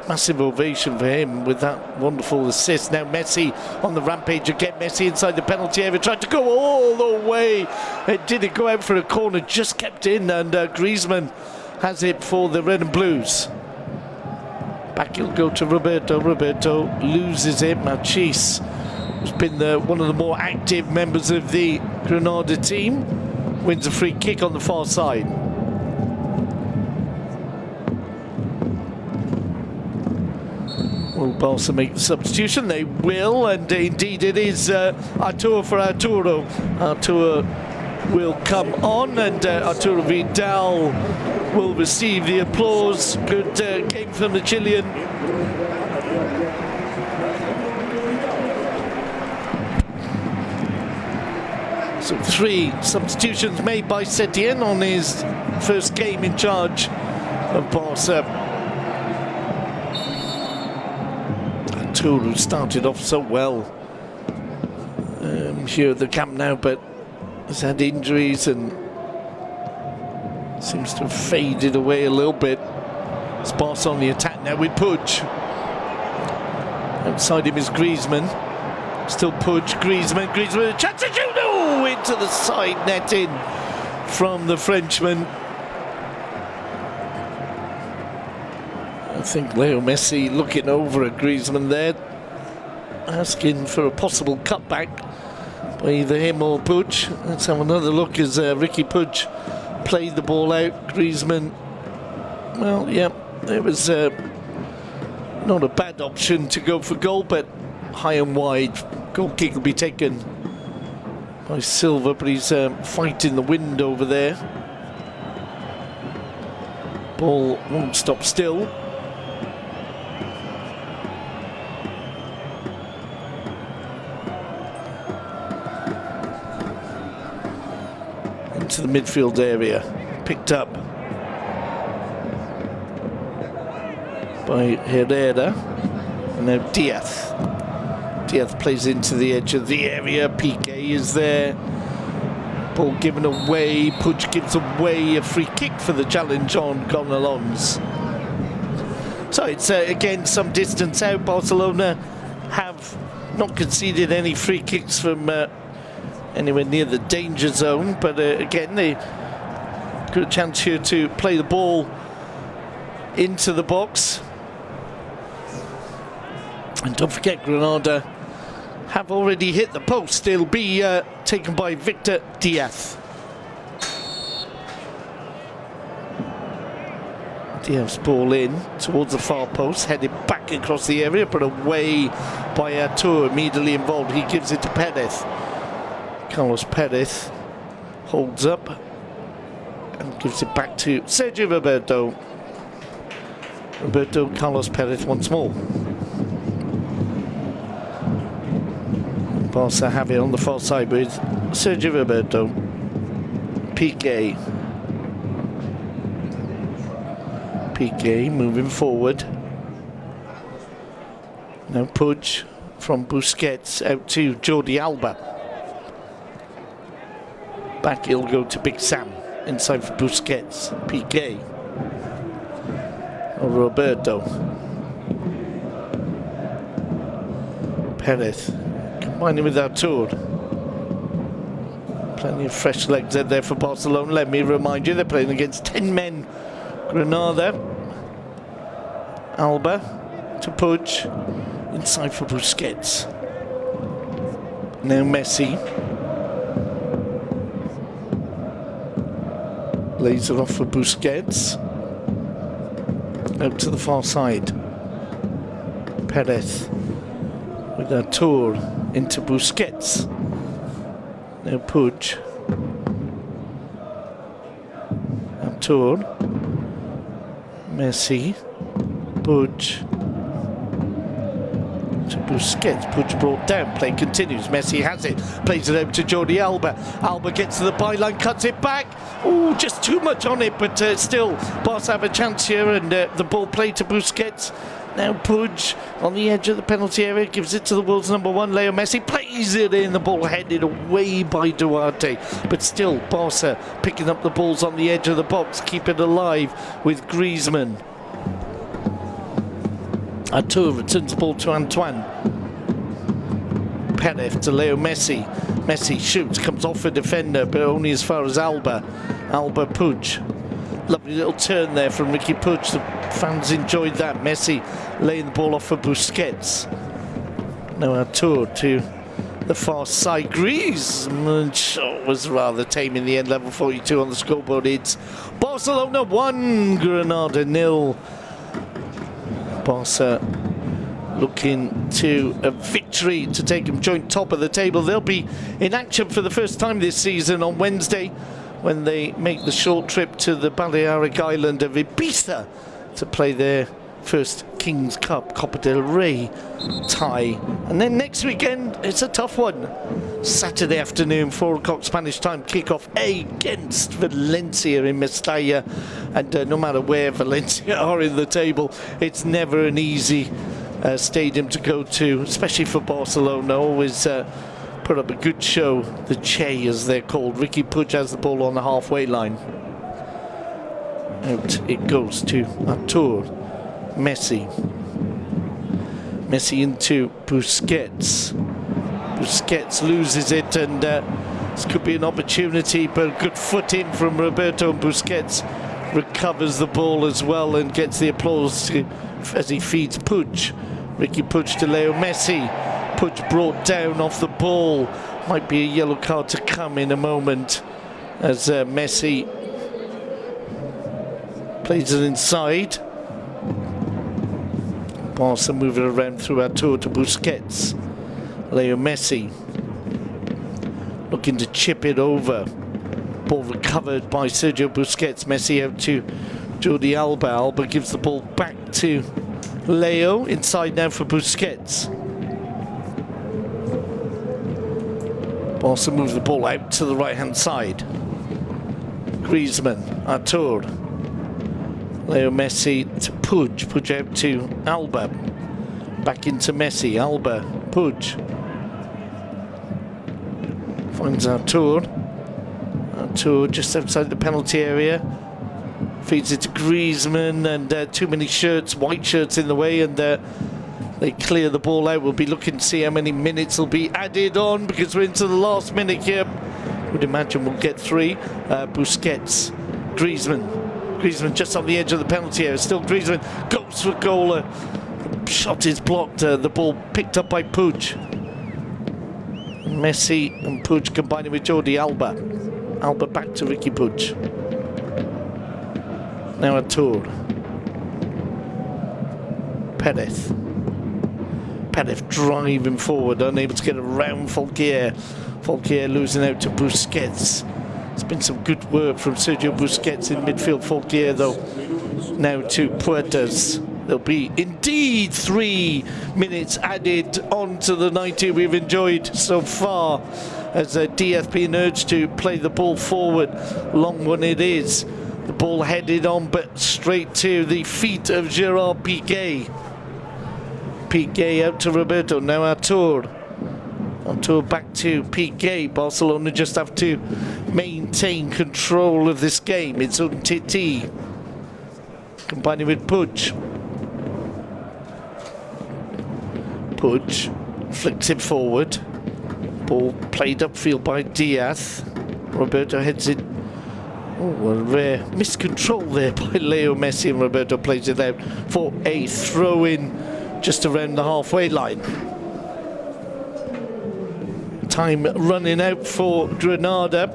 massive ovation for him with that wonderful assist. Now Messi on the rampage again. Messi inside the penalty area, tried to go all the way. It didn't go out for a corner, just kept in, and Griezmann has it for the Red and Blues. Back he'll go to Roberto. Roberto loses it. Machis, who's been one of the more active members of the Granada team, wins a free kick on the far side. Will Barca make the substitution? They will, and indeed it is Artur for Arturo. Artur will come on, and Arturo Vidal will receive the applause. Good game from the Chilean. So 3 substitutions made by Setien on his first game in charge of Barca. Arturo started off so well here at the Camp Nou, but has had injuries and seems to have faded away a little bit. It's Barca on the attack now with Puig. Outside him is Griezmann. Still Puig, Griezmann, a chance to shoot! Oh, into the side netting from the Frenchman. I think Leo Messi looking over at Griezmann there, asking for a possible cutback by either him or Puig. Let's have another look as Riqui Puig played the ball out. Griezmann, well, yeah, it was not a bad option to go for goal, but high and wide. Goal kick will be taken by Silva, but he's fighting the wind over there. Ball won't stop still. Into the midfield area, picked up by Herrera, and now Diaz. Diaz plays into the edge of the area. Piqué is there. Ball given away. Puig gives away a free kick for the challenge on Gonalons. So it's again some distance out. Barcelona have not conceded any free kicks from anywhere near the danger zone, but again they got a chance here to play the ball into the box. And don't forget, Granada have already hit the post. They'll be taken by Victor Diaz. Diaz ball in towards the far post, headed back across the area, but away by Artur, immediately involved. He gives it to Perez. Carlos Perez holds up and gives it back to Sergio Roberto. Carlos Perez once more. Barça have it on the far side with Sergio Roberto. Piqué. Piqué moving forward. Now Puig from Busquets out to Jordi Alba. Back he'll go to Big Sam. Inside for Busquets. Piqué. Roberto. Perez. Combining with Artur. Plenty of fresh legs out there for Barcelona. Let me remind you, they're playing against 10 men. Granada. Alba to Puig. Inside for Busquets. Now Messi. Lays it off for Busquets. Out to the far side. Perez with Artur into Busquets. Now Puig. Artur. Messi. Puig. To Busquets. Puig brought down. Play continues. Messi has it. Plays it out to Jordi Alba. Alba gets to the byline, cuts it back. Oh, just too much on it, but still, Barça have a chance here, and the ball played to Busquets. Now Puig on the edge of the penalty area, gives it to the world's number one, Leo Messi, plays it in, the ball headed away by Duarte, but still Barca picking up the balls on the edge of the box, keep it alive with Griezmann. Artur returns the ball to Antoine. Perez to Leo Messi. Messi shoots, comes off a defender, but only as far as Alba. Alba Puig. Lovely little turn there from Ricky Puig. The fans enjoyed that. Messi laying the ball off for Busquets. Now Artur to the far side. Griezmann shot was rather tame in the end. Level 42 on the scoreboard. It's Barcelona 1, Granada 0. Barca looking to a victory to take them joint top of the table. They'll be in action for the first time this season on Wednesday when they make the short trip to the Balearic island of Ibiza to play their first King's Cup, Copa del Rey tie. And then next weekend, it's a tough one. Saturday afternoon, 4 o'clock Spanish time, kickoff against Valencia in Mestalla. And no matter where Valencia are in the table, it's never an easy stadium to go to, especially for Barcelona. Always put up a good show. The Che, as they're called. Ricky Puig has the ball on the halfway line. Out it goes to Artur. Messi. Messi into Busquets. Busquets loses it, and this could be an opportunity, but a good foot in from Roberto, and Busquets recovers the ball as well and gets the applause as he feeds Puig. Ricky Puig to Leo Messi. Puig brought down off the ball. Might be a yellow card to come in a moment as Messi plays it inside. Barca moving around through Artur to Busquets. Leo Messi. looking to chip it over. Ball recovered by Sergio Busquets. Messi out to Jordi Alba. Alba gives the ball back to Leo. Inside now for Busquets. Barca moves the ball out to the right-hand side. Griezmann, Artur. Leo Messi to Puig. Puig out to Alba. Back into Messi. Alba. Puig. Finds Artur. Artur just outside the penalty area. Feeds it to Griezmann, and too many shirts, white shirts in the way, and they clear the ball out. We'll be looking to see how many minutes will be added on, because we're into the last minute here. Would imagine we'll get 3. Busquets, Griezmann just on the edge of the penalty area. Still Griezmann goes for goal. The shot is blocked. The ball picked up by Puig. Messi and Puig combining with Jordi Alba. Alba back to Ricky Puig. Now Artur. Perez driving forward, unable to get around Folquier. Folquier losing out to Busquets. It's been some good work from Sergio Busquets in midfield. Folquier though now to Puertas. There'll be indeed 3 minutes added on to the 90 we've enjoyed so far, as Diaz being urged to play the ball forward. Long one it is. The ball headed on, but straight to the feet of Gerard Piqué. Piqué out to Roberto. Now Artur. Artur back to Piqué. Barcelona just have to maintain control of this game. It's Umtiti combining with Puig. Puig flicks it forward. Ball played upfield by Diaz. Roberto heads it. Oh, a rare miscontrol there by Leo Messi, and Roberto plays it out for a throw-in just around the halfway line. Time running out for Granada.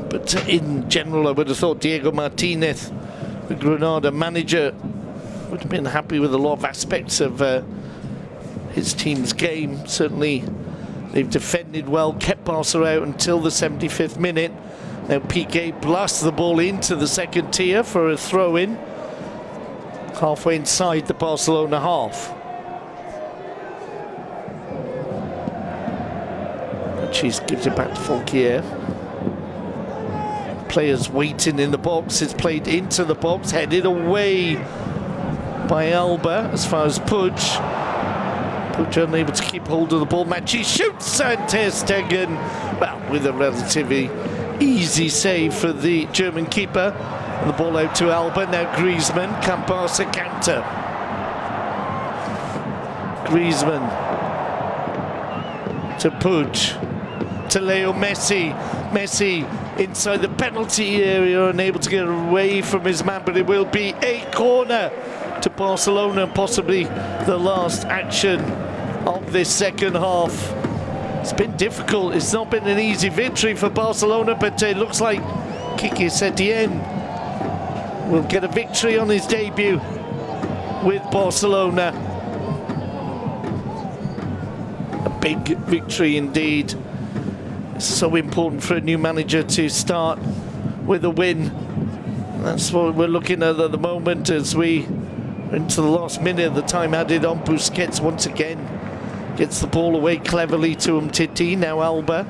But in general, I would have thought Diego Martinez, the Granada manager, would have been happy with a lot of aspects of his team's game. Certainly, they've defended well, kept Barca out until the 75th minute. Now Piqué blasts the ball into the second tier for a throw-in. Halfway inside the Barcelona half. Cheese gives it back to Folquier. Players waiting in the box. It's played into the box, headed away by Alba as far as Puig. Puig unable to keep hold of the ball. Machi shoots, and Ter Stegen, well, with a relatively easy save for the German keeper. And the ball out to Alba. Now Griezmann. Can Barca counter? Griezmann to Puig. To Leo Messi. Messi inside the penalty area, unable to get away from his man, but it will be a corner to Barcelona, possibly the last action of this second half. It's been difficult. It's not been an easy victory for Barcelona, but it looks like Quique Setien will get a victory on his debut with Barcelona. A big victory indeed. So important for a new manager to start with a win. That's what we're looking at the moment as we are into the last minute of the time added on. Busquets once again gets the ball away cleverly to Umtiti. Now Alba.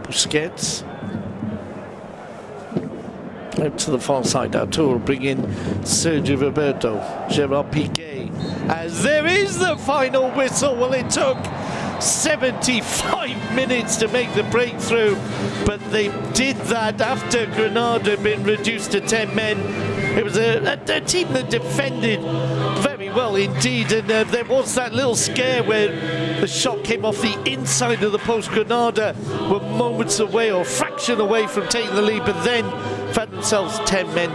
Busquets out to the far side. Artur bring in Sergio Roberto. Gerard Piqué. As there is the final whistle. Well, it took 75 minutes to make the breakthrough, but they did that after Granada had been reduced to 10 men. It was a team that defended very well indeed, and there was that little scare where the shot came off the inside of the post. Granada were moments away or a fraction away from taking the lead, but then found themselves 10 men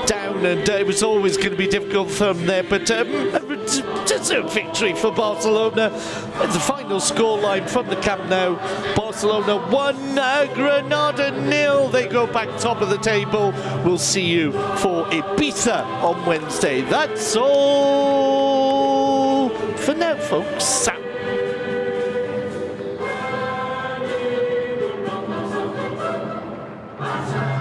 down, and it was always going to be difficult for them there, but just a victory for Barcelona. The final scoreline from the Camp Nou: Barcelona 1, Granada 0. They go back top of the table. We'll see you for Ibiza on Wednesday. That's all folks.